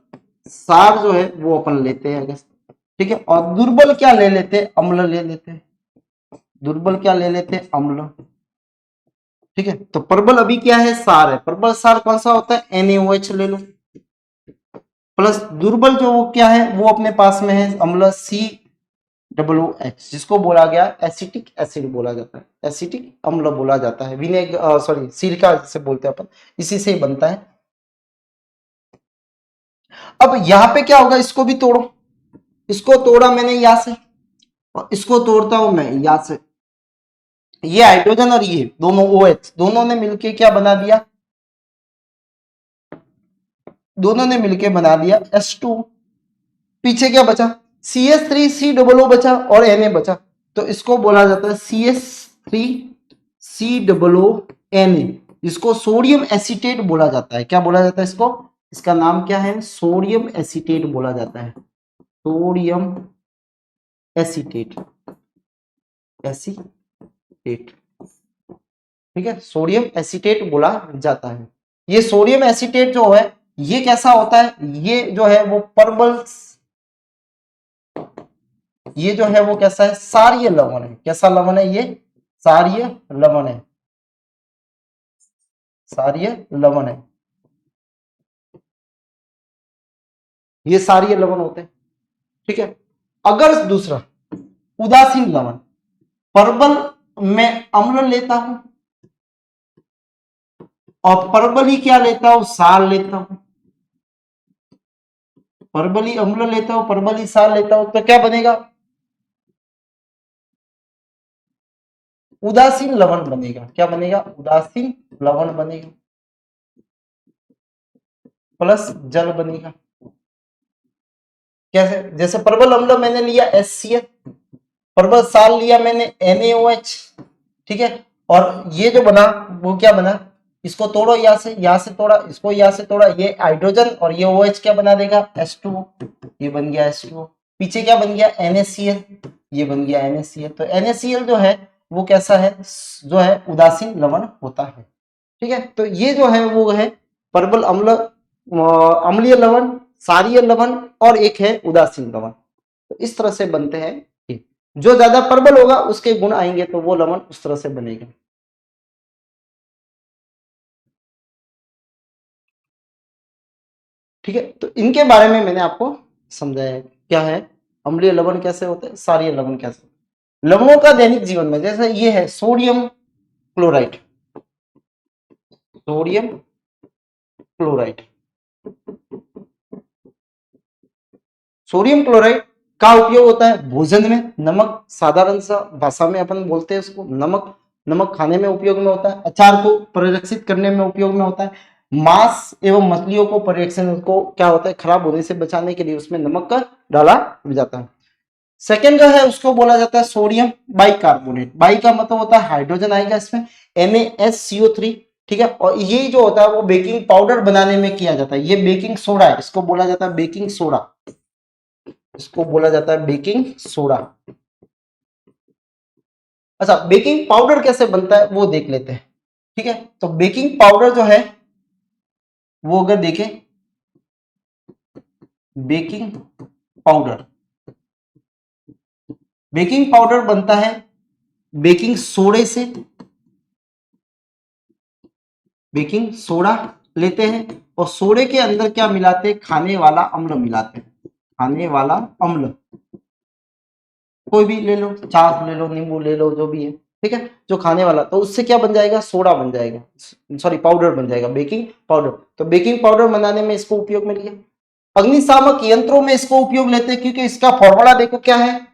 सार जो है वो अपन लेते हैं अगर, ठीक है, और दुर्बल क्या ले लेते हैं, अम्ल ले लेते हैं, दुर्बल क्या ले लेते हैं, अम्ल, ठीक है। तो परबल अभी क्या है, सार है, परबल सार कौन सा होता है, NaOH ले लो, प्लस दुर्बल जो वो क्या है, वो अपने पास में है अम्ल COOH, जिसको बोला गया एसिटिक एसिड बोला जाता है, एसिटिक अम्ल बोला जाता है, विनेगर सॉरी सिलिका जिसे बोलते हैं अपन, इसी से ही बनता है। अब यहां पे क्या होगा, इसको भी तोड़ो, इसको तोड़ा मैंने यहां से और इसको तोड़ता हूं मैं यहां से, ये हाइड्रोजन और ये दोनों OH, दोनों ने मिलके क्या बना दिया, दोनों ने मिलके बना दिया H2, पीछे क्या बचा, CH3COO बचा और Na बचा, तो इसको बोला जाता है CH3COONA, इसको सोडियम एसीटेट बोला जाता है, क्या बोला जाता है इसको, इसका नाम क्या है, सोडियम एसीटेट बोला जाता है, सोडियम एसीटेट, एसीटेट, ठीक है, सोडियम एसीटेट बोला जाता है। ये सोडियम एसीटेट जो है ये कैसा होता है, ये जो है वो परबल ये जो है वो कैसा है, क्षारीय लवण है। कैसा लवण है ये, क्षारीय लवण है, क्षारीय लवण है, ये क्षारीय लवण होते हैं। ठीक है, अगर दूसरा उदासीन लवण, परवल में अम्ल लेता हूं और परवल ही क्या लेता हूं, सार लेता हूं, परवल ही अम्ल लेता हूं, परवल ही सार लेता हूं, तो क्या बनेगा, उदासीन लवण बनेगा। क्या बनेगा, उदासीन लवण बनेगा, प्लस जल बनेगा। कैसे, जैसे परवल अम्ल मैंने लिया HCl, परवल सार लिया मैंने NaOH। ठीक है, और ये जो बना वो क्या बना, इसको तोड़ो, यहां से तोड़ा, इसको यहां से तोड़ा, ये हाइड्रोजन और ये OH क्या बना देगा, H2O, ये बन गया H2O। पीछे क्या बन गया, NaCl, ये बन गया NaCl। तो NaCl जो है वो कैसा है, जो है उदासीन लवण होता है। ठीक है, तो ये जो है वो है परवल अम्ल, अम्लीय लवण, क्षारीय लवण, और एक है उदासीन लवण। तो इस तरह से बनते हैं। जो ज्यादा प्रबल होगा उसके गुण आएंगे तो वो लवण उस तरह से बनेगा। ठीक है, तो इनके बारे में मैंने आपको समझाया है, क्या है अम्लीय लवण कैसे होते हैं, क्षारीय लवण कैसे होते हैं। लवणों का दैनिक जीवन में, जैसे ये है sodium chloride, sodium chloride, sodium chloride का उपयोग होता है भोजन में, नमक, साधारण सा भाषा में अपन बोलते हैं उसको नमक, नमक खाने में उपयोग में होता है, अचार को परिरक्षित करने में उपयोग में होता है, मांस एवं मछलियों को परिरक्षण को क्या होता है, खराब होने से बचाने के लिए उसमें नमक का डाला जाता है। सेकेंड जो है उसको बोला जाता है सोडियम बाइकार्बोनेट। बाई का मतलब होता है हाइड्रोजन आएगा इसमें, NaSCO3। ठीक है, और ये जो होता है वो बेकिंग पाउडर बनाने में किया जाता है, ये बेकिंग सोडा है, इसको बोला जाता है बेकिंग सोडा, इसको बोला जाता है बेकिंग सोडा। अच्छा, बेकिंग पाउडर कैसे बनता है वो देख लेते हैं। ठीक है, तो बेकिंग पाउडर जो है वो अगर देखें, बेकिंग पाउडर, बेकिंग पाउडर बनता है बेकिंग सोडे से, बेकिंग सोडा लेते हैं और सोडे के अंदर क्या मिलाते हैं, खाने वाला अम्ल मिलाते हैं, खाने वाला अम्ल, कोई भी ले लो, चाक ले लो, नींबू ले लो, जो भी है। ठीक है, जो खाने वाला, तो उससे क्या बन जाएगा, सोडा बन जाएगा, सॉरी पाउडर बन जाएगा, बेकिंग पाउडर। तो बेकिंग पाउडर बनाने में इसको उपयोग में लिया। अग्निशामक यंत्रों में इसको उपयोग लेते हैं क्योंकि इसका फॉर्मूला देखो क्या है,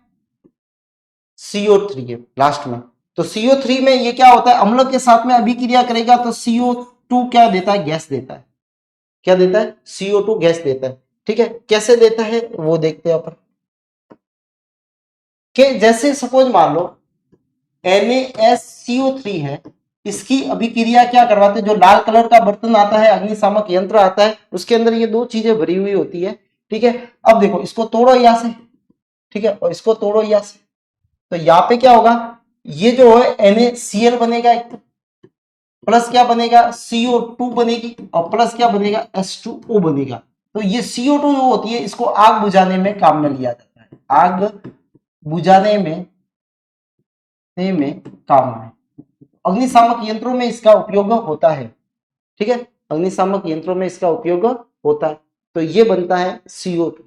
CO3 है लास्ट में। तो CO3 में ये क्या होता है, अम्ल के साथ में अभिक्रिया करेगा तो CO2 क्या देता है, गैस देता है। क्या देता है, CO2 गैस देता है। ठीक है, कैसे देता है वो देखते हैं अपन, कि जैसे सपोज मान लो NaSCO3 है, इसकी अभिक्रिया क्या करवाते हैं, जो लाल कलर का बर्तन आता है, अग्निशामक यंत्र आता है, उसके अंदर ये दो चीजें भरी हुई होती है। ठीक है, अब देखो इसको तोड़ो यहां से, ठीक है, और इसको तोड़ो यहां से, तो यहाँ पे क्या होगा, ये जो है NaCl बनेगा एक, तो प्लस क्या बनेगा, CO2 बनेगी, और प्लस क्या बनेगा, H2O बनेगा। तो ये CO2 जो होती है इसको आग बुझाने में काम में लिया जाता है, आग बुझाने में काम में, अग्निशामक यंत्रों में इसका उपयोग होता है। ठीक है, अग्निशामक यंत्रों में इसका उपयोग होता है। तो ये बनता है CO2।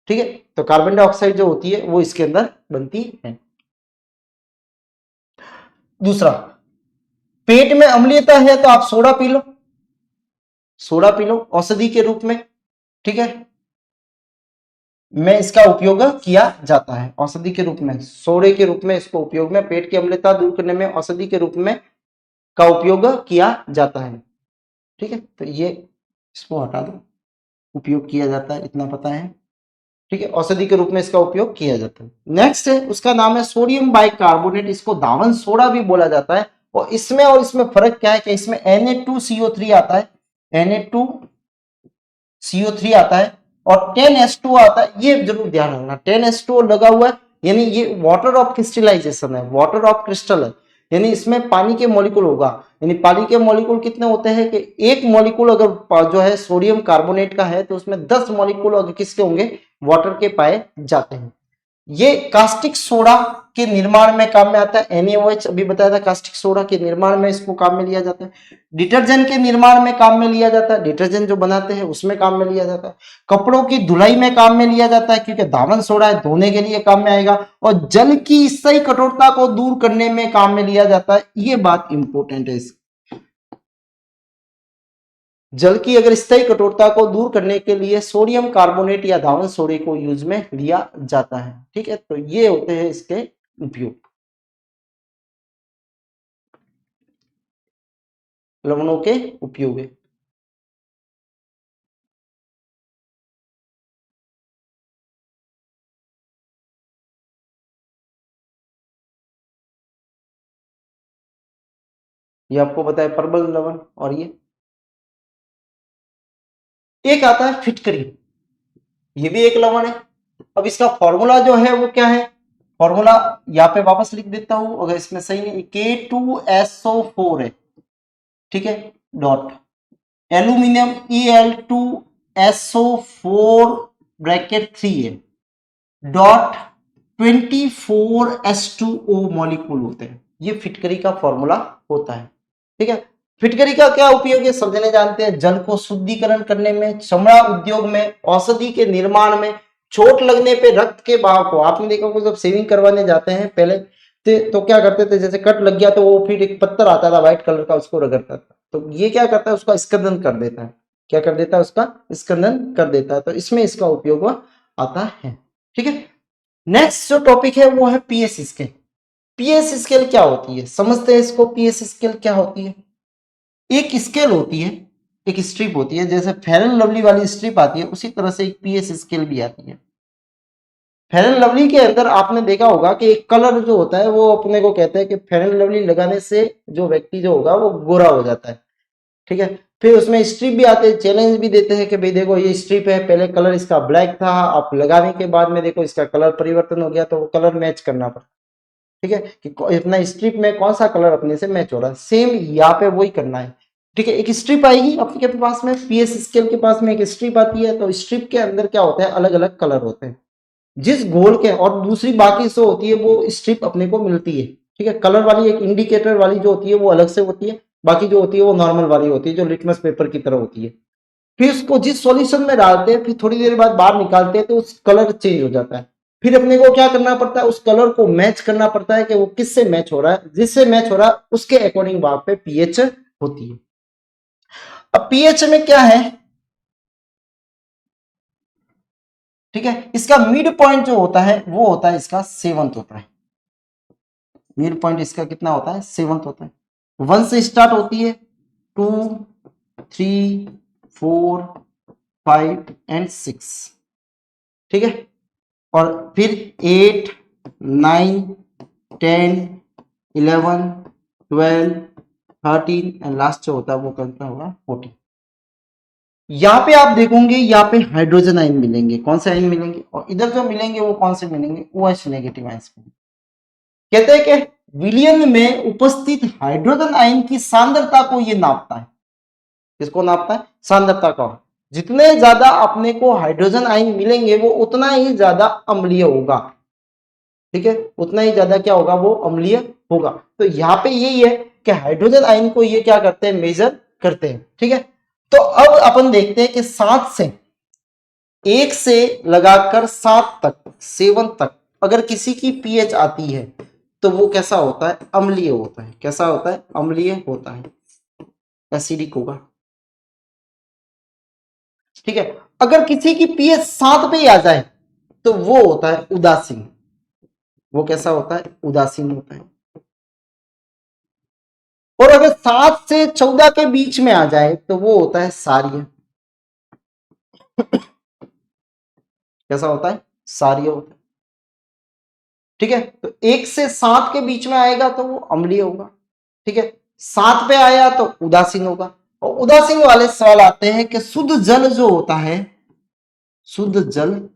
ठीक है, तो कार्बन डाइऑक्साइड जो होती है वो इसके अंदर बनती है। दूसरा, पेट में अम्लीयता है तो आप soda P low, soda P low औषधि के रूप में। ठीक है, में इसका उपयोग किया जाता है, औषधि के रूप में, सोडे के रूप में इसको उपयोग में, पेट की अम्लता दूर करने में औषधि के रूप में का उपयोग किया जाता है। ठीक है, तो ये इसको हटा दो, उपयोग किया जाता है इतना पता है। ठीक है, औषधि के रूप में इसका उपयोग किया जाता है। नेक्स्ट है उसका नाम है सोडियम बाइकार्बोनेट, इसको धावन सोडा भी बोला जाता है। और इसमें फर्क क्या है कि इसमें Na2CO3 आता है, Na2CO3 आता है और 10H2 आता है। ये जरूर ध्यान रखना, 10H2 लगा हुआ है, यानी ये वाटर ऑफ क्रिस्टलाइजेशन है, वाटर ऑफ क्रिस्टल है, यानी इसमें पानी के मॉलिक्यूल होगा। यानी पानी के मॉलिक्यूल कितने होते हैं कि एक मॉलिक्यूल अगर जो है सोडियम कार्बोनेट का है तो उसमें 10 मॉलिक्यूल अगर किसके होंगे, वाटर के पाए जाते हैं। ये कास्टिक सोडा के निर्माण में काम में आता है। NaOH अभी बताया था, कास्टिक सोडा के निर्माण में इसको काम में लिया जाता है। डिटर्जेंट के निर्माण में काम में लिया जाता है, डिटर्जेंट जो बनाते हैं उसमें काम में लिया जाता है। कपड़ों की धुलाई में काम में लिया जाता है, क्योंकि धावन सोडा है, धोने के लिए काम में आएगा। और जल की स्थायी कठोरता को दूर करने में काम में लिया जाता है। ये बात इंपॉर्टेंट है। जल की अगर स्थायी कठोरता को दूर करने के लिए सोडियम कार्बोनेट या धावन सोडे को यूज में लिया जाता है। ठीक है, तो ये होते हैं इसके उपयोग, लवणों के उपयोग है। ये आपको पता है परबल लवण, और ये एक आता है फिटकरी, ये भी एक लवण है। अब इसका फॉर्मूला जो है वो क्या है, फॉर्मूला यहाँ पे वापस लिख देता हूं अगर इसमें सही नहीं, K2SO4 है। ठीक है, डॉट एल्यूमिनियम Al2SO4 ब्रैकेट 3 है, डॉट 24H2O मॉलिक्यूल होते हैं। ये फिटकरी का फॉर्मूला होता है। ठीक है, फिटकरी का क्या उपयोग है समझने जानते हैं। जल को शुद्धिकरण करने में, चमड़ा उद्योग में, औषधि के निर्माण में, चोट लगने पे रक्त के बहाव को, आपने देखा होगा जब शेविंग करवाने जाते हैं पहले तो क्या करते थे, जैसे कट लग गया तो वो फिर एक पत्थर आता था व्हाइट कलर का, उसको रगड़ता था। तो ये क्या करता है, उसका स्कंदन कर देता है। क्या कर देता है, उसका स्कंदन कर देता है। तो इसमें इसका उपयोग आता है। ठीक है, नेक्स्ट जो टॉपिक है वो है पीएस स्केल। पीएस स्केल क्या होती है समझते हैं इसको। पीएस स्केल क्या होती है, एक स्केल होती है, एक स्ट्रिप होती है, जैसे फेयर एंड लवली वाली स्ट्रिप आती है उसी तरह से एक पीएस स्केल भी आती है। फेयर एंड लवली के अंदर आपने देखा होगा कि एक कलर जो होता है वो अपने को कहते हैं कि फेयर एंड लवली लगाने से जो व्यक्ति जो होगा वो गोरा हो जाता है। ठीक है, फिर उसमें स्ट्रिप भी आते हैं, चैलेंज भी देते हैं कि भाई देखो ये स्ट्रिप है, पहले कलर इसका ब्लैक था, आप लगाने के बाद में देखो इसका कलर परिवर्तन हो गया, तो वो कलर मैच करना पड़ता है। ठीक है, कि इतना स्ट्रिप में कौन सा कलर अपने से मैच हो रहा है, सेम यहाँ पे वही करना है। ठीक है, एक स्ट्रिप आएगी आपके पास में, पीएस स्केल के पास में एक स्ट्रिप आती है, तो स्ट्रिप के अंदर क्या होता है, अलग अलग कलर होते हैं। जिस गोल के और दूसरी बाकी से होती है वो स्ट्रिप अपने को मिलती है। ठीक है, कलर वाली एक इंडिकेटर वाली जो होती है वो अलग से होती है, बाकी जो होती है वो नॉर्मल वाली होती है जो लिटमस पेपर की तरह होती है। फिर उसको जिस सॉल्यूशन में डालते हैं फिर थोड़ी देर बाद बाहर निकालते हैं तो उस कलर चेंज हो जाता है। फिर अपने को क्या करना पड़ता है, उस कलर को मैच करना पड़ता है कि वो किससे मैच हो रहा है, जिससे मैच हो रहा है उसके अकॉर्डिंग वहां पे पीएच होती है। अब पीएच में क्या है, ठीक है, इसका मिड पॉइंट जो होता है वो होता है इसका 7th होता है। मिड पॉइंट इसका कितना होता है, 7th होता है। 1 से स्टार्ट होती है, 2, 3, 4, 5 एंड 6। ठीक है, और फिर 8, 9, 10, 11, 12, 13 एंड लास्ट जो होता है वो कितना होगा, 14। यहाँ पे आप देखोगे यहाँ पे हाइड्रोजन आयन मिलेंगे, कौन से आयन मिलेंगे, और इधर जो मिलेंगे वो कौन से मिलेंगे, OH नेगेटिव आयन मिलेंगे। कहते हैं कि विलयन में उपस्थित हाइड्रोजन आयन की सांद्रता को ये नापता है। किसको नापता है, सांद्रता का। जितने ज्यादा अपने को हाइड्रोजन आयन मिलेंगे वो उतना ही ज्यादा अम्लीय होगा। ठीक है, उतना ही ज्यादा क्या होगा, वो अम्लीय होगा। तो यहाँ पे यही है कि हाइड्रोजन आयन को ये क्या करते हैं, मेजर करते हैं। ठीक है, तो अब अपन देखते हैं कि 7 से 1 से लगाकर 7 तक, 7 तक अगर किसी की पीएच आती है तो वो कैसा होता है, अम्लीय होता है। कैसा होता है, अम्लीय होता है, एसिडिक होगा। ठीक है, अगर किसी की पीएच 7 पे ही आ जाए तो वो होता है उदासीन। वो कैसा होता है, उदासीन होता है। और अगर 7 से 14 के बीच में आ जाए तो वो होता है सारीय। कैसा होता है, सारीय होता है। ठीक है, तो 1 से 7 के बीच में आएगा तो वो अम्लीय होगा। ठीक है, 7 पे आया तो उदासीन होगा। और उदासीन वाले सवाल आते हैं कि शुद्ध जल जो होता है, शुद्ध जल,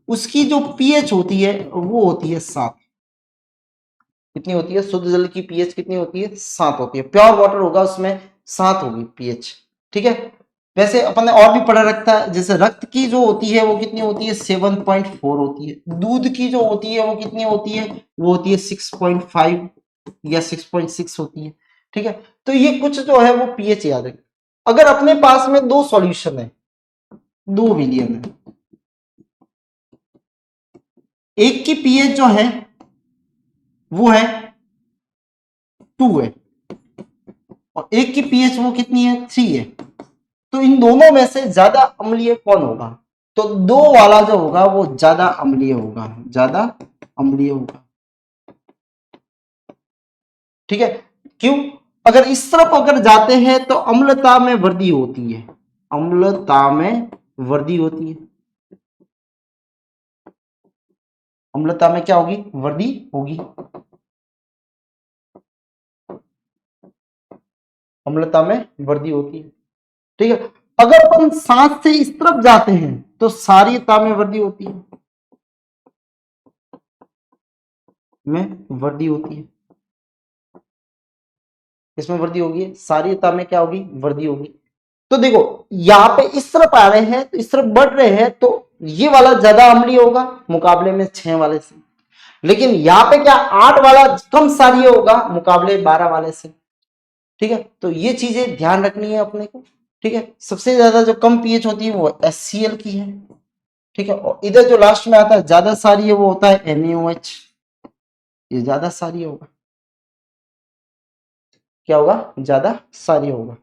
उसकी जो पीएच होती है वो होती है 7। कितनी होती है, शुद्ध जल की पीएच कितनी होती है, 7 होती है। प्योर वाटर होगा उसमें 7 होगी पीएच। ठीक है, वैसे अपन ने और भी पढ़ा रखता है, जैसे रक्त की जो होती है वो कितनी होती है 7.4 होती है, दूध की जो होती है वो कितनी होती है, वो होती है 6.5 या 6.6 होती है। ठीक है, तो ये कुछ जो है वो पीएच याद रखें। अगर अपने पास में दो सॉल्यूशन है, दो विलियन है, एक की पीएच जो है वो है 2 है और एक की पीएच वो कितनी है 3 है, तो इन दोनों में से ज्यादा अम्लीय कौन होगा, तो 2 वाला जो होगा वो ज्यादा अम्लीय होगा, ज्यादा अम्लीय होगा। ठीक है, क्यों, अगर इस तरफ अगर जाते हैं तो अम्लता में वृद्धि होती है, अम्लता में वृद्धि होती है, अम्लता में क्या होगी, वृद्धि होगी, अम्लता में वृद्धि होती है। ठीक है, अगर अपन 7 से इस तरफ जाते हैं तो क्षारीयता में वृद्धि होती है, में वृद्धि होती है, इसमें वृद्धि होगी, क्षारीयता में क्या होगी, वृद्धि होगी। तो देखो यहाँ पे इस तरफ आ रहे हैं तो इस तरफ बढ़ रहे हैं, तो ये वाला ज्यादा अम्लीय होगा मुकाबले में 6 वाले से, लेकिन यहाँ पे क्या 8 वाला कम क्षारीय होगा मुकाबले 12 वाले से। ठीक है, तो ये चीजें ध्यान रखनी है अपने को। ठीक है, सबसे ज्यादा जो कम पीएच होती है वो HCl की है। ठीक है, और इधर जो लास्ट में आता है ज्यादा क्षारीय वो होता है NaOH, ये ज्यादा क्षारीय होगा, क्या होगा, ज्यादा क्षारीय होगा।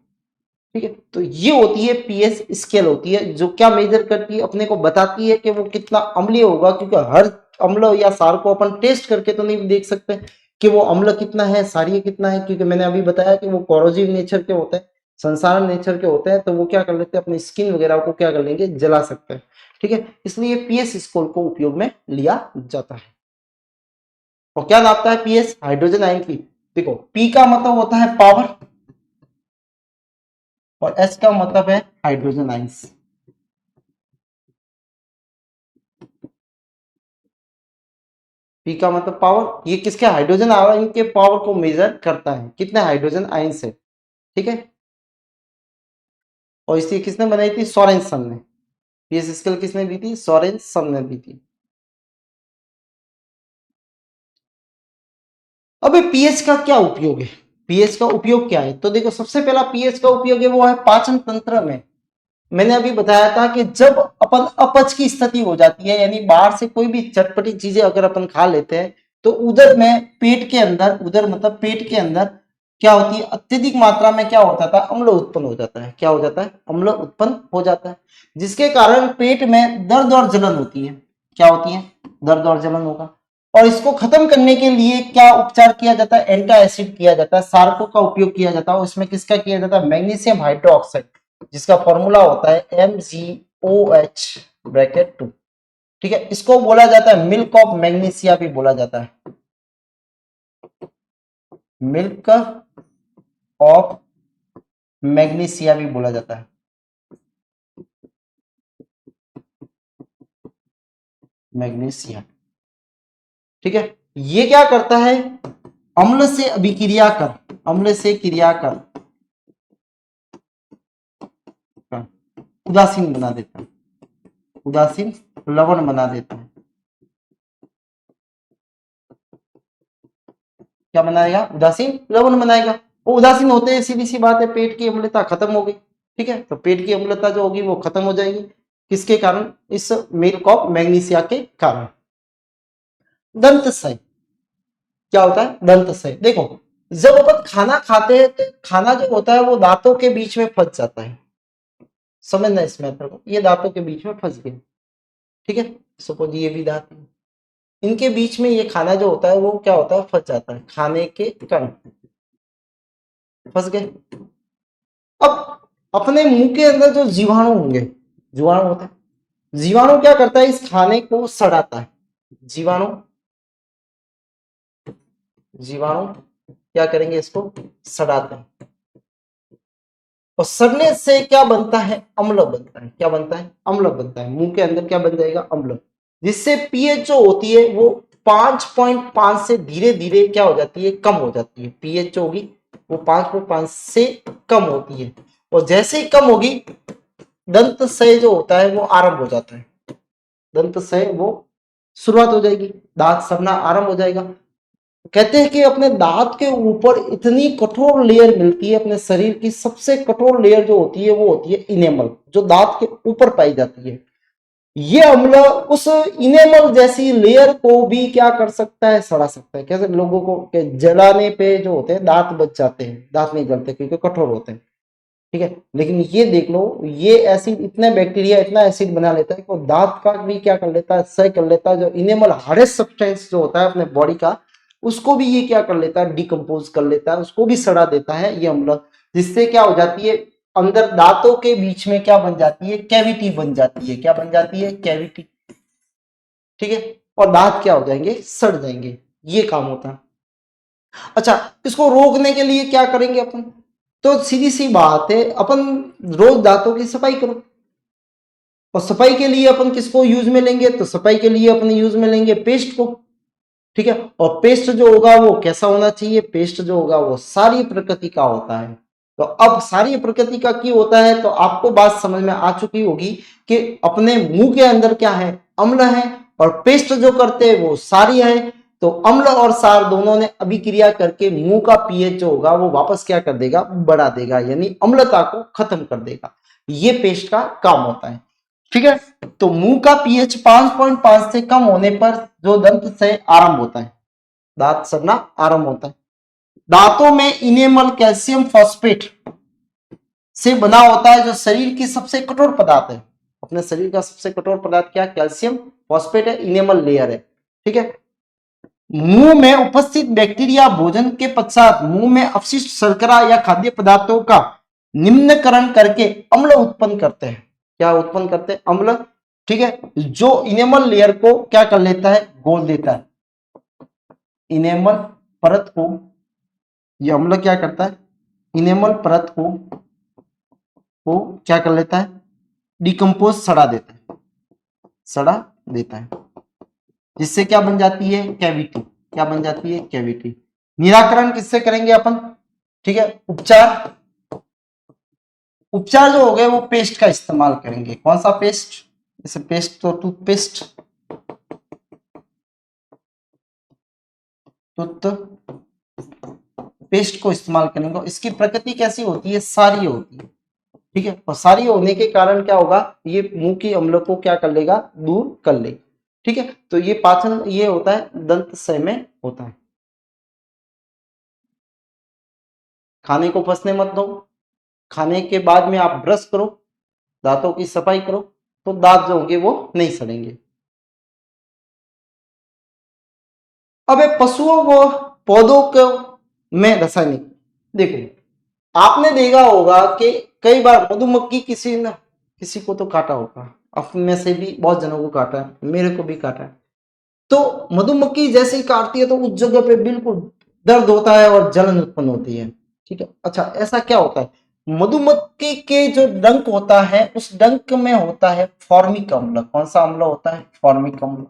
ठीक है, तो ये होती है पीएच स्केल, होती है जो क्या मेजर करती है, अपने को बताती है कि वो कितना अम्लीय होगा, क्योंकि हर अम्ल या सार को अपन टेस्ट करके तो नहीं देख सकते कि वो अम्ल कितना है, क्षारीय कितना है, क्योंकि मैंने अभी बताया कि वो कोरोजिव नेचर के होते हैं, संसारण नेचर के होते हैं, तो वो क्या कर लेते हैं अपनी स्किन वगैरह को क्या कर लेंगे, जला सकते हैं। ठीक है, इसलिए पीएच स्कोर को उपयोग में लिया जाता है। और क्या नापता है पीएच, हाइड्रोजन आयन की, देखो पी का मतलब होता है पावर और एच का मतलब है हाइड्रोजन आइंस। पी का मतलब पावर, ये किसके, हाइड्रोजन आयन के पावर को मेजर करता है, कितने हाइड्रोजन आइंस है। ठीक है, और इसे किसने बनाई थी, सोरेनसन ने। पीएच स्केल किसने दी थी, सोरेनसन ने दी थी। अब पीएच का क्या उपयोग है, पीएच का उपयोग क्या है, तो देखो सबसे पहला पीएच का उपयोग है वो है पाचन तंत्र में। मैंने अभी बताया था कि जब अपन अपच की स्थिति हो जाती है, यानी बाहर से कोई भी चटपटी चीजें अगर अपन खा लेते हैं, तो उधर में पेट के अंदर, उधर मतलब पेट के अंदर क्या होती है, अत्यधिक मात्रा में क्या होता था, अम्ल उत्पन्न हो जाता है, क्या हो जाता है, अम्ल उत्पन्न हो जाता है, जिसके कारण पेट में दर्द और जलन होती है, क्या होती है, दर्द और जलन होगा। और इसको खत्म करने के लिए क्या उपचार किया जाता है, एंटा एसिड किया जाता है, सार्को का उपयोग किया जाता है, उसमें किसका किया जाता है, मैग्नीशियम हाइड्रोक्साइड, जिसका फॉर्मूला होता है MgOH ब्रैकेट 2। ठीक है, इसको बोला जाता है मिल्क ऑफ मैग्नीशिया भी बोला जाता है, मिल्क ऑफ मैग्नीशिया भी बोला जाता है, मैग्नीशिया। ठीक है, ये क्या करता है, अम्ल से अभिक्रिया कर, अम्ल से क्रिया कर उदासीन बना देता है, उदासीन लवण बना देता है, क्या बनाएगा, उदासीन लवण बनाएगा। वो उदासीन होते हैं, सीधी सी बात है, पेट की अम्लता खत्म हो गई। ठीक है, तो पेट की अम्लता जो होगी वो खत्म हो जाएगी, किसके कारण, इस मिल्क ऑफ मैग्नीशिया के कारण। दंत क्षय, क्या होता है, दंत क्षय, देखो जब अपन खाना खाते हैं तो खाना जो होता है वो दांतों के बीच में फंस जाता है, समझना इस मैटर को, ये दांतों के बीच में फंस गए। ठीक है, सपोज ये भी दांत है, इनके बीच में ये खाना जो होता है वो क्या होता है, फंस जाता है, खाने के कण फंस गए। अब अपने मुंह के अंदर जो जीवाणु होंगे, जीवाणु होता है, जीवाणु क्या करता है, इस खाने को सड़ाता है, जीवाणु, जीवाणु क्या करेंगे, इसको सड़ाते हैं, और सड़ने से क्या बनता है, अम्ल बनता है, क्या बनता है, अम्ल बनता है, मुंह के अंदर क्या बन जाएगा, अम्ल, जिससे पीएच जो होती है वो 5.5 से धीरे धीरे क्या हो जाती है, कम हो जाती है, पीएच जो होगी वो 5.5 से कम होती है, और जैसे ही कम होगी दंत सय जो होता है वो आरंभ हो जाता है, दंत सय वो शुरुआत हो जाएगी, दांत सड़ना आरंभ हो जाएगा। कहते हैं कि अपने दांत के ऊपर इतनी कठोर लेयर मिलती है, अपने शरीर की सबसे कठोर लेयर जो होती है वो होती है इनेमल, जो दांत के ऊपर पाई जाती है। ये अम्ल उस इनेमल जैसी लेयर को भी क्या कर सकता है, सड़ा सकता है। कैसे लोगों को जलाने पे जो होते हैं दांत बच जाते हैं, दांत नहीं गलते क्योंकि कठोर होते हैं, ठीक है। लेकिन ये देख लो, ये एसिड इतना बैक्टीरिया इतना एसिड बना लेता है कि वो दांत का भी क्या कर लेता है, सही कर लेता है। जो इनेमल हार्डेस्ट सब्सटेंस जो होता है अपने बॉडी का, उसको भी ये क्या कर लेता है, डिकम्पोज कर लेता है, उसको भी सड़ा देता है ये अम्ल। जिससे क्या हो जाती है, अंदर दांतों के बीच में क्या बन जाती है, कैविटी बन जाती है। क्या बन जाती है, कैविटी, ठीक है। और दांत क्या हो जाएंगे, सड़ जाएंगे। ये काम होता है। अच्छा, इसको रोकने के लिए क्या करेंगे अपन, तो सीधी सी बात है, अपन रोज दांतों की सफाई करो। और सफाई के लिए अपन किसको यूज में लेंगे, तो सफाई के लिए अपन यूज में लेंगे पेस्ट को, ठीक है। और पेस्ट जो होगा वो कैसा होना चाहिए, पेस्ट जो होगा वो सारी प्रकृति का होता है। तो अब सारी प्रकृति का क्यों होता है, तो आपको बात समझ में आ चुकी होगी कि अपने मुंह के अंदर क्या है, अम्ल है, और पेस्ट जो करते हैं वो सारी है। तो अम्ल और सार दोनों ने अभिक्रिया करके मुंह का पीएच जो होगा वो वापस क्या कर देगा, बढ़ा देगा, यानी अम्लता को खत्म कर देगा। ये पेस्ट का काम होता है, ठीक है। तो मुंह का पीएच 5.5 से कम होने पर जो दंत से आरंभ होता है, दांत सड़ना आरंभ होता है। दांतों में इनेमल कैल्शियम फॉस्फेट से बना होता है, जो शरीर की सबसे कठोर पदार्थ है। अपने शरीर का सबसे कठोर पदार्थ क्या, कैल्शियम फॉस्फेट है, इनेमल लेयर है, ठीक है। मुंह में उपस्थित बैक्टीरिया भोजन के पश्चात मुंह में अपशिष्ट शर्करा या खाद्य पदार्थों का निम्नकरण करके अम्ल उत्पन्न करते हैं। क्या उत्पन्न करते हैं, अम्ल, ठीक है। जो इनेमल लेयर को क्या कर लेता है, गोल देता है। इनेमल परत को ये अम्ल क्या करता है, इनेमल परत को क्या कर लेता है, डिकम्पोज, सड़ा देता है, सड़ा देता है। जिससे क्या बन जाती है, कैविटी। क्या बन जाती है, कैविटी। निराकरण किससे करेंगे अपन, ठीक है। उपचार, उपचार जो हो गए वो पेस्ट का इस्तेमाल करेंगे। कौन सा पेस्ट, जैसे पेस्ट तो टूथपेस्ट, टूथपेस्ट को इस्तेमाल करेंगे। इसकी प्रकृति कैसी होती है, सारी होती है, ठीक है। और सारी होने के कारण क्या होगा, ये मुंह की अम्ल को क्या कर लेगा, दूर कर लेगा, ठीक है। तो ये पाचन ये होता है दंत सय में होता है। खाने को फंसने मत दो, खाने के बाद में आप ब्रश करो, दांतों की सफाई करो, तो दांत जो होंगे वो नहीं सड़ेंगे। अब पशुओं व पौधों को में रासायनिक, देखो आपने देखा होगा कि कई बार मधुमक्खी किसी न किसी को तो काटा होगा, अब में से भी बहुत जनों को काटा है, मेरे को भी काटा है। तो मधुमक्खी जैसे ही काटती है तो उस जगह पे बिल्कुल दर्द होता है और जलन उत्पन्न होती है, ठीक है। अच्छा, ऐसा क्या होता है, मधुमक्खी के जो डंक होता है उस डंक में होता है फॉर्मिक अम्ल। कौन सा अम्ल होता है, फॉर्मिक अम्ल,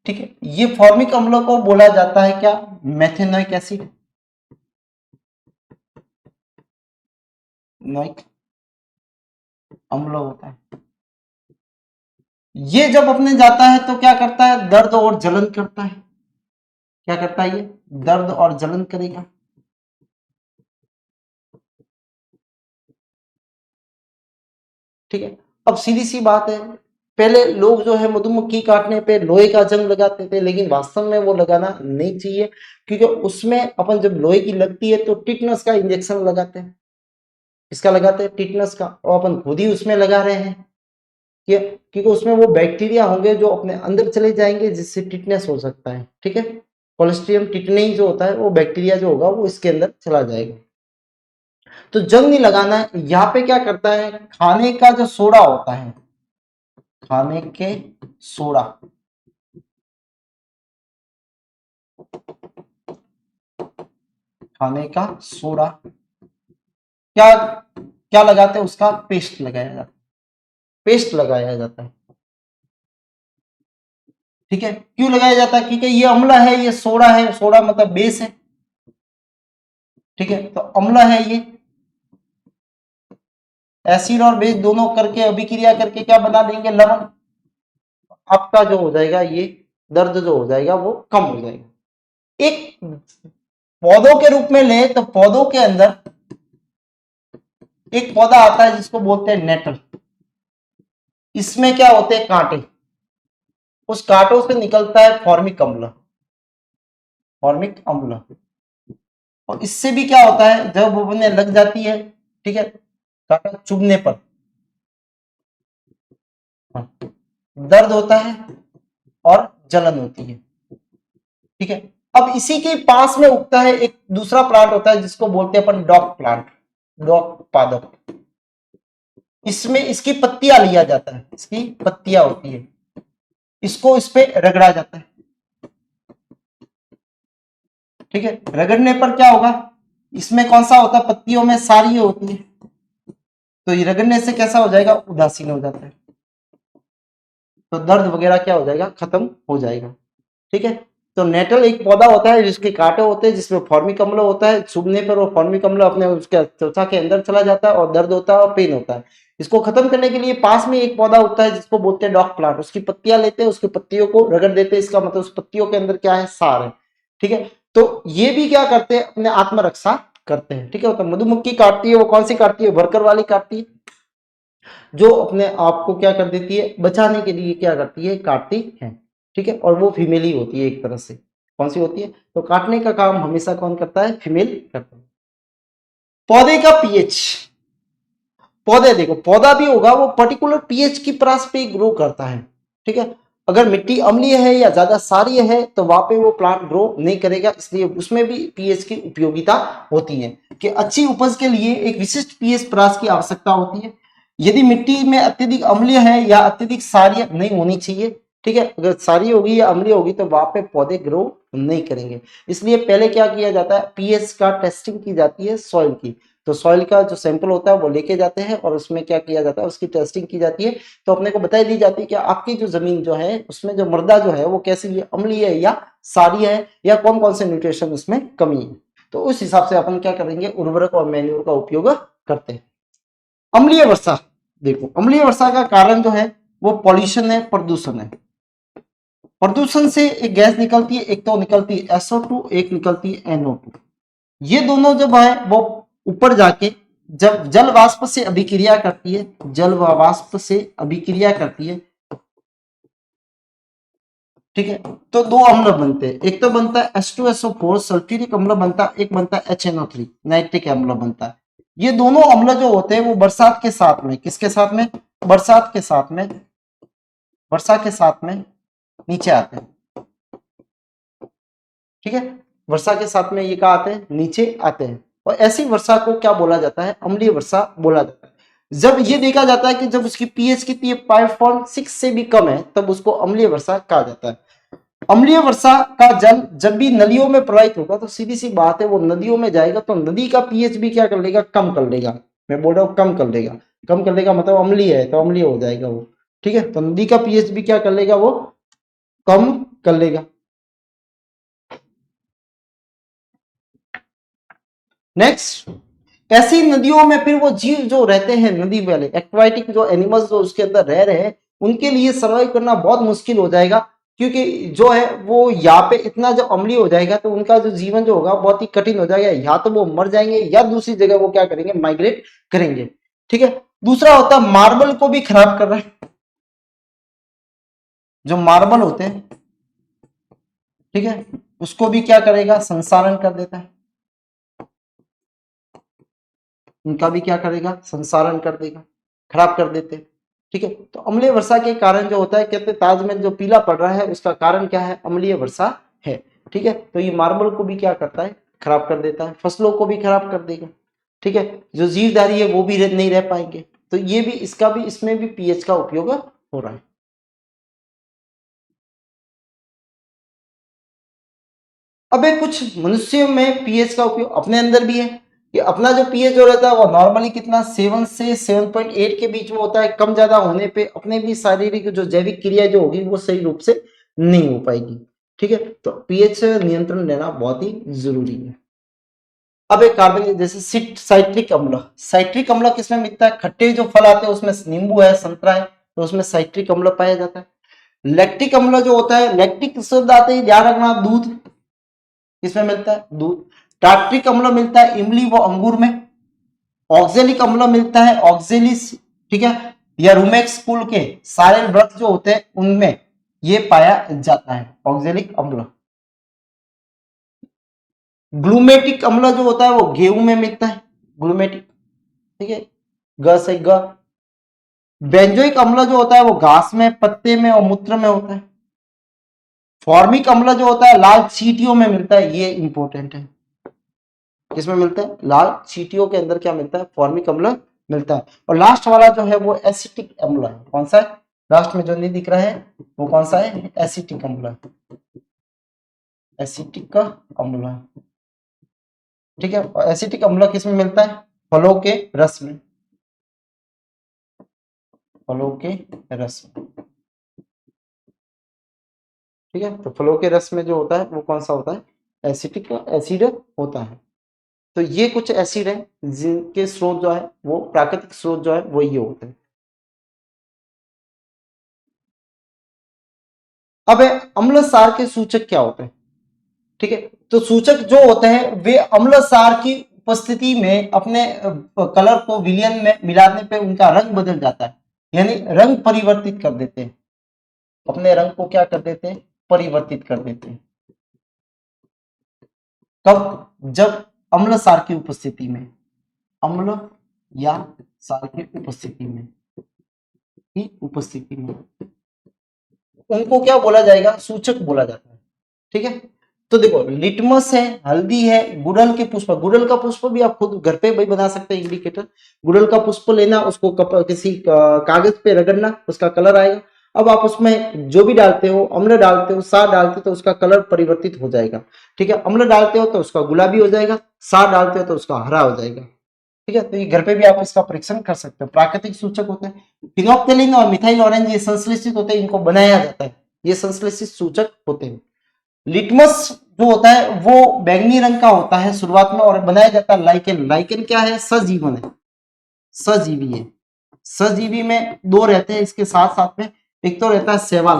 ठीक है। ये फॉर्मिक अम्ल को बोला जाता है क्या, मेथेनोइक एसिड, नोइक अम्ल होता है। ये जब अपने जाता है तो क्या करता है, दर्द और जलन करता है। क्या करता है, ये दर्द और जलन करेगा, ठीक है। अब सीधी सी बात है, पहले लोग जो है मधुमक्खी काटने पे लोहे का जंग लगाते थे, लेकिन वास्तव में वो लगाना नहीं चाहिए, क्योंकि उसमें अपन जब लोहे की लगती है तो टिटनस का इंजेक्शन लगाते हैं। इसका लगाते हैं, टिटनस का, और अपन खुद ही उसमें लगा रहे हैं, क्योंकि उसमें वो बैक्टीरिया होंगे जो अपने अंदर चले जाएंगे, जिससे टिटनेस हो सकता है, ठीक है। कोलेस्ट्रियम टिटनी जो होता है वो बैक्टीरिया जो होगा वो इसके अंदर चला जाएगा। तो जंग नहीं लगाना है। यहाँ पे क्या करता है, खाने का जो सोडा होता है, खाने के सोडा, खाने का सोडा क्या क्या लगाते हैं, उसका पेस्ट लगाया जाता है, पेस्ट लगाया जाता है, ठीक है। क्यों लगाया जाता है, क्योंकि ये अम्ल है, ये सोडा है, सोडा मतलब बेस है, ठीक है। तो अम्ल है ये, एसिड और बेस दोनों करके अभिक्रिया करके क्या बना देंगे, लवण। आपका जो हो जाएगा ये दर्द जो हो जाएगा वो कम हो जाएगा। एक पौधों के रूप में ले तो पौधों के अंदर एक पौधा आता है जिसको बोलते हैं नेटल। इसमें क्या होते हैं, कांटे। उस कांटों से निकलता है फॉर्मिक अम्ल। फॉर्मिक अम्ल, और इससे भी क्या होता है, जब वो बनने लग जाती है, ठीक है, कांटा चुभने पर दर्द होता है और जलन होती है, ठीक है। अब इसी के पास में उगता है एक दूसरा प्लांट होता है जिसको बोलते हैं अपन डॉग प्लांट, डॉग पादप। इसमें इसकी पत्तियां लिया जाता है, इसकी पत्तियां होती है, इसको इस पे रगड़ा जाता है, ठीक है। रगड़ने पर क्या होगा, इसमें कौन सा होता है, पत्तियों में सारी होती है, तो ये रगड़ने से कैसा हो जाएगा, उदासीन हो जाता है, तो दर्द वगैरह क्या हो जाएगा, खत्म हो जाएगा, ठीक है। तो नेटल एक पौधा होता है जिसके कांटे होते हैं, जिसमें फॉर्मिक अम्ल होता है। चुभने पर वो फॉर्मिक अम्ल अपने उसके त्वचा के अंदर चला जाता है और दर्द होता है और पेन होता है। इसको खत्म करने के लिए पास में एक पौधा होता है जिसको बोलते हैं डॉग प्लांट। उसकी पत्तियां लेते हैं, उसकी पत्तियों को रगड़ देते हैं, इसका मतलब उस पत्तियों के अंदर क्या है, सार है, ठीक है। तो ये भी क्या करते हैं, अपने आत्मरक्षा करते हैं, ठीक है। तो मधुमक्खी काटती है, वो कौन सी काटती है, वर्कर वाली काटती है, जो अपने आप को क्या कर देती है, बचाने के लिए क्या करती है, काटती है, ठीक है। और वो फीमेल ही होती है एक तरह से। कौन सी होती है, तो काटने का काम हमेशा कौन करता है, फीमेल करता है। पौधे का पीएच, पौधे देखो, पौधा भी होगा वो पर्टिकुलर पीएच की प्रास पे ग्रो करता है, ठीक है। अगर मिट्टी अम्लीय है या ज्यादा सारीय है तो वहां पे वो प्लांट ग्रो नहीं करेगा, इसलिए उसमें भी पीएच की उपयोगिता होती है कि अच्छी उपज के लिए एक विशिष्ट पीएच प्रास की आवश्यकता होती है। यदि मिट्टी में अत्यधिक अम्लीय है या अत्यधिक सारीय नहीं होनी चाहिए, ठीक है। अगर सारी होगी या अम्लीय होगी तो वहां पे पौधे ग्रो नहीं करेंगे। इसलिए पहले क्या किया जाता है, पीएच का टेस्टिंग की जाती है सॉइल की। तो सॉइल का जो सैंपल होता है वो लेके जाते हैं और उसमें क्या किया जाता है, उसकी टेस्टिंग की जाती है। तो अपने को बताई दी जाती है कि आपकी जो जमीन जो है उसमें जो मृदा जो है वो कैसी है, अम्लीय है या सारी है, या कौन कौन से न्यूट्रिशन उसमें कमी है। तो उस हिसाब से अपन क्या करेंगे, उर्वरक और मैन्योर का उपयोग करते हैं। अम्लीय वर्षा, देखो अम्लीय वर्षा का कारण जो है वो पॉल्यूशन है, प्रदूषण है। प्रदूषण से एक गैस निकलती है, एक तो निकलती है SO2, एक निकलती है NO2। ये दोनों जब है वो ऊपर जाके जब जल वाष्प से अभिक्रिया करती है, जल वाष्प से अभिक्रिया करती है, ठीक है, तो दो अम्ल बनते हैं। एक तो बनता है H2SO4 सल्फ्यूरिक अम्ल बनता है, एक बनता है HNO3 नाइट्रिक अम्ल बनता है। ये दोनों अम्ल जो होते हैं वो बरसात के साथ में, किसके साथ में, बरसात के साथ में, वर्षा के साथ में नीचे आते हैं, ठीक है। वर्षा के साथ में ये कहा आते हैं, नीचे आते हैं। और ऐसी वर्षा को क्या बोला जाता है, अम्लीय वर्षा बोला जाता है। जब ये देखा जाता है कि जब उसकी पीएच कितनी है, 5.6 से भी कम है, तब उसको अम्लीय वर्षा कहा जाता है। अम्लीय वर्षा का जल जब भी नदियों में प्रवाहित होगा तो सीधी सी बात है वो नदियों में जाएगा तो नदी का पीएच भी क्या कर लेगा, कम कर लेगा। मैं बोल रहा हूँ कम कर लेगा, कम कर लेगा मतलब अम्लीय है तो अम्लीय हो जाएगा वो, ठीक है। तो नदी का पीएच भी क्या कर लेगा, वो कम कर लेगा। नेक्स्ट, ऐसी नदियों में फिर वो जीव जो रहते हैं, नदी वाले एक्वाटिक जो एनिमल्स जो उसके अंदर रह रहे हैं, उनके लिए सर्वाइव करना बहुत मुश्किल हो जाएगा। क्योंकि जो है वो यहाँ पे इतना जब अम्लीय हो जाएगा तो उनका जो जीवन जो होगा बहुत ही कठिन हो जाएगा, या तो वो मर जाएंगे या दूसरी जगह वो क्या करेंगे, माइग्रेट करेंगे, ठीक है। दूसरा होता है मार्बल को भी खराब कर रहा है। जो मार्बल होते हैं, ठीक है, उसको भी क्या करेगा, संसारण कर देता है, उनका भी क्या करेगा, संसारण कर देगा, खराब कर देते हैं, ठीक है। तो अम्लीय वर्षा के कारण जो होता है, कहते हैं ताजमहल जो पीला पड़ रहा है उसका कारण क्या है, अम्लीय वर्षा है, ठीक है। तो ये मार्बल को भी क्या करता है, खराब कर देता है, फसलों को भी खराब कर देगा, ठीक है। जो जीवधारी है वो भी नहीं रह पाएंगे। तो ये भी इसका भी, इसमें भी पीएच का उपयोग हो रहा है। अब कुछ मनुष्यों में पीएच का उपयोग अपने अंदर भी है कि अपना जो पीएच जो रहता है वो नॉर्मली कितना 7 से 7.8 के बीच में होता है। कम ज्यादा होने पे अपने भी शारीरिक जो जैविक क्रिया जो होगी वो सही रूप से नहीं हो पाएगी, ठीक है। तो पीएच नियंत्रण लेना बहुत ही जरूरी है। अब एक कार्बन जैसे साइट्रिक अम्ल, साइट्रिक अम्ल किसमें मिलता है? खट्टे जो फल आते हैं उसमें नींबू है, संतरा है, तो उसमें साइट्रिक अम्ल पाया जाता है। लैक्टिक अम्ल जो होता है, लैक्टिक शब्द आते ही ध्यान रखना, दूध किसमें मिलता है? दूध। टार्ट्रिक अम्ल मिलता है इमली व अंगूर में। ऑक्जेलिक अम्ल मिलता है ऑक्जेलिस, ठीक है, या रूमेक्स कुल के सारे वृक्ष जो होते हैं उनमें ये पाया जाता है ऑक्जेलिक अम्ल। ग्लूमेटिक अम्ल जो होता है वो गेहूं में मिलता है, ग्लूमेटिक, ठीक है, ग से ग। बेंजोइक अम्ल जो होता है वो घास में, पत्ते में और मूत्र में होता है। फॉर्मिक अम्ल जो होता है लाल चींटियों में मिलता है, ये इंपॉर्टेंट है। किसमें मिलता है? लाल चींटियों के अंदर क्या मिलता है? फॉर्मिक अम्ल मिलता है। और लास्ट वाला जो है वो एसिटिक अम्ल है। कौन सा है? लास्ट में जो नहीं दिख रहा है वो कौन सा है? एसिटिक अम्ल, एसिटिक का अम्ल है, ठीक है। एसिटिक अम्ल किसमें मिलता है? फलों के रस में, फलों के रस में, ठीक है। तो फलों के रस में जो होता है वो कौन सा होता है? एसिटिक एसिड होता है। तो ये कुछ एसिड है जिनके स्रोत जो है वो प्राकृतिक स्रोत जो है वो ये होते हैं। अब अम्ल सार के सूचक क्या होते हैं? ठीक है, तो सूचक जो होते हैं वे अम्ल सार की उपस्थिति में अपने कलर को विलयन में मिलाने पे उनका रंग बदल जाता है, यानी रंग परिवर्तित कर देते हैं, अपने रंग को क्या कर देते हैं? परिवर्तित कर देते हैं। कब? जब अम्ल सार की उपस्थिति में, अम्ल या सार की उपस्थिति में, की उपस्थिति में उनको क्या बोला जाएगा? सूचक बोला जाता है, ठीक है। तो देखो लिटमस है, हल्दी है, गुड़हल के पुष्प, गुड़हल का पुष्प भी आप खुद घर पे भी बना सकते हैं इंडिकेटर। गुड़हल का पुष्प लेना, उसको किसी कागज पे रगड़ना, उसका कलर आएगा। अब आप उसमें जो भी डालते हो, अम्ल डालते हो, सार डालते हो तो उसका कलर परिवर्तित हो जाएगा, ठीक है। अम्ल डालते हो तो उसका गुलाबी हो जाएगा, सार डालते हो तो उसका हरा हो जाएगा, ठीक है। तो ये घर पे भी आप इसका परीक्षण कर सकते हो। प्राकृतिक सूचक होते हैं फिनोक्टेलिन और मिथाइल ऑरेंज, ये संश्लेषित होते हैं, इनको बनाया जाता है, ये संश्लेषित सूचक होते हैं। लिटमस जो होता है वो बैंगनी रंग का होता है शुरुआत में और बनाया जाता है लाइकेन। लाइकेन क्या है? सजीवन है, सजीवी है। सजीवी में दो रहते हैं इसके साथ साथ में, एक तो रहता है शैवाल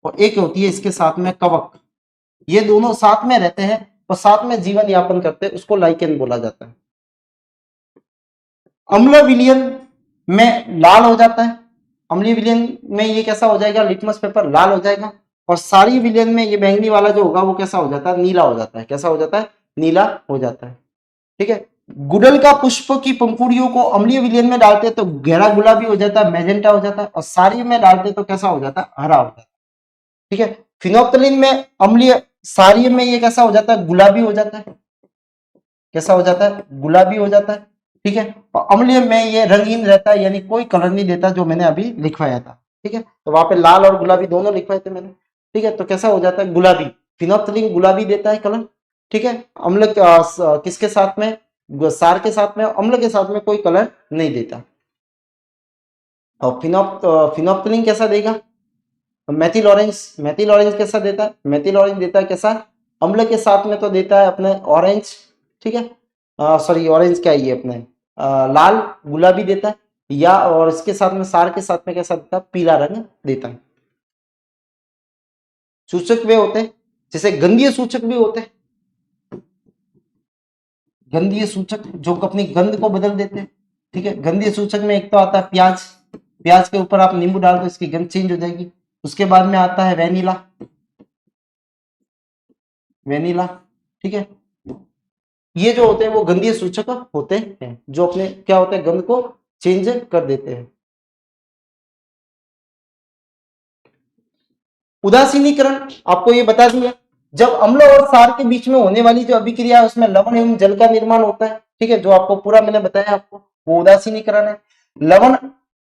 और एक होती है इसके साथ में कवक। ये दोनों साथ में रहते हैं और साथ में जीवन यापन करते हैं, उसको लाइकेन बोला जाता है। अम्ल विलयन में लाल हो जाता है, अम्लीय विलयन में ये कैसा हो जाएगा? लिटमस पेपर लाल हो जाएगा। और सारी विलयन में ये बैंगनी वाला जो होगा वो कैसा हो जाता है? नीला हो जाता है। कैसा हो जाता है? नीला हो जाता है, ठीक है। गुड़हल का पुष्प की पंखुड़ियों को अम्लीय विलयन में डालते हैं तो गहरा गुलाबी हो जाता है, मैजेंटा हो जाता है, और सारी में डालते हैं तो कैसा हो जाता है? हरा हो जाता है, ठीक है। फिनोप्थलीन में अम्लीय, सारी में ये कैसा हो जाता है? गुलाबी हो जाता है। कैसा हो जाता है? गुलाबी हो जाता है, ठीक है। और अम्लीय में ये रंगीन रहता है, यानी कोई कलर नहीं देता, जो मैंने अभी लिखवाया था, ठीक है। तो वहां पे लाल और गुलाबी दोनों लिखवाए थे मैंने, ठीक है। तो कैसा हो जाता है? गुलाबी। फिनोप्थलीन गुलाबी देता है कलर, ठीक है। अम्ल किसके साथ में? सार के साथ में। अम्ल के साथ में कोई कलर नहीं देता। और फिनोप्थलीन कैसा देगा? Methyl orange. मेथिल ऑरेंज कैसा देता है? मेथिल ऑरेंज देता है कैसा? अम्ल के साथ में तो देता है अपने ऑरेंज, ठीक है। सॉरी ऑरेंज क्या है ये अपने लाल गुलाबी देता है, या और इसके साथ में सार के साथ में कैसा देता है? पीला रंग देता है। सूचक वे होते हैं, जैसे गंधीय सूचक भी होते हैं, गंधीय सूचक जो अपनी गंध को बदल देते हैं, ठीक है। गंधीय सूचक में एक तो आता है प्याज, प्याज के ऊपर आप नींबू डाल दो इसकी गंध चेंज हो जाएगी। उसके बाद में आता है वेनिला, वेनिला, ठीक है। ये जो होते हैं वो गंधीय सूचक होते हैं, जो अपने क्या होते हैं? गंध को चेंज कर देते हैं। उदासीनीकरण आपको ये बता दिया, जब अम्ल और सार के बीच में होने वाली जो अभिक्रिया है उसमें लवण एवं जल का निर्माण होता है, ठीक है। जो आपको पूरा मैंने बताया आपको, वो उदासीनीकरण है। लवण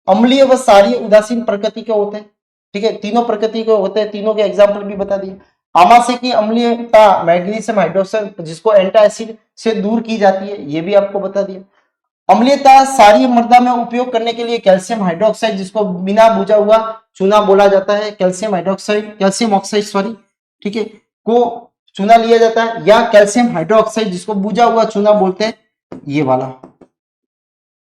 अम्लीय व सारीय उदासीन प्रकृति के होते हैं, ठीक है। तीनों प्रकृति के होते हैं, तीनों के एग्जाम्पल भी बता दिए। आमाशय की अम्लीयता मैग्नीशियम हाइड्रोक्साइड जिसको एंटासिड से दूर की जाती है, ये भी आपको बता दिया। अम्लीयता सारी मृदा में उपयोग करने के लिए कैल्शियम हाइड्रोक्साइड, जिसको बिना बुझा हुआ चूना बोला जाता है, calcium hydroxide, calcium oxide sorry, ठीक है, को चूना लिया जाता है, या कैल्शियम हाइड्रोक्साइड जिसको बुझा हुआ चूना बोलते हैं, ये वाला,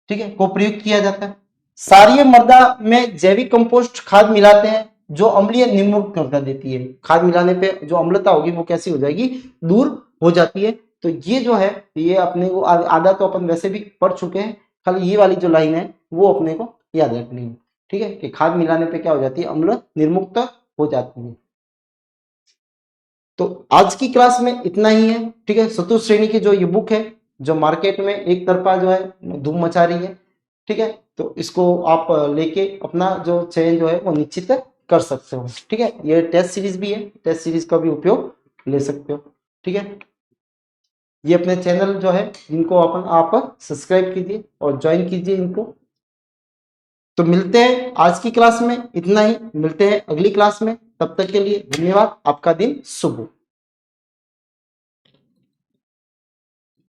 ठीक है, को प्रयुक्त किया जाता है। सारीय मृदा में जैविक कंपोस्ट खाद मिलाते हैं जो अम्लीय निर्मुक्त कर देती है। खाद मिलाने पे जो अम्लता होगी वो कैसी हो जाएगी, दूर हो जाती है। तो ये जो है, ये अपने को आधा तो अपन वैसे भी पढ़ चुके हैं, खाली ये वाली जो लाइन है वो अपने को याद रखनी है, ठीक है, कि खाद मिलाने पे क्या हो जाती है, अम्ल निर्मुक्त हो जाती है। तो आज की क्लास में इतना ही है, ठीक है। चतुर्थ श्रेणी की जो ये बुक है, जो मार्केट में एक तरफा जो है धूम मचा रही है, ठीक है, तो इसको आप लेके अपना जो चयन जो है वो निश्चित कर सकते हो, ठीक है। ये टेस्ट सीरीज भी है, टेस्ट सीरीज का भी उपयोग ले सकते हो, ठीक है। ये अपने चैनल जो है इनको आप सब्सक्राइब कीजिए और ज्वाइन कीजिए इनको। तो मिलते हैं आज की क्लास में, इतना ही, मिलते हैं अगली क्लास में, तब तक के लिए धन्यवाद, आपका दिन शुभ हो।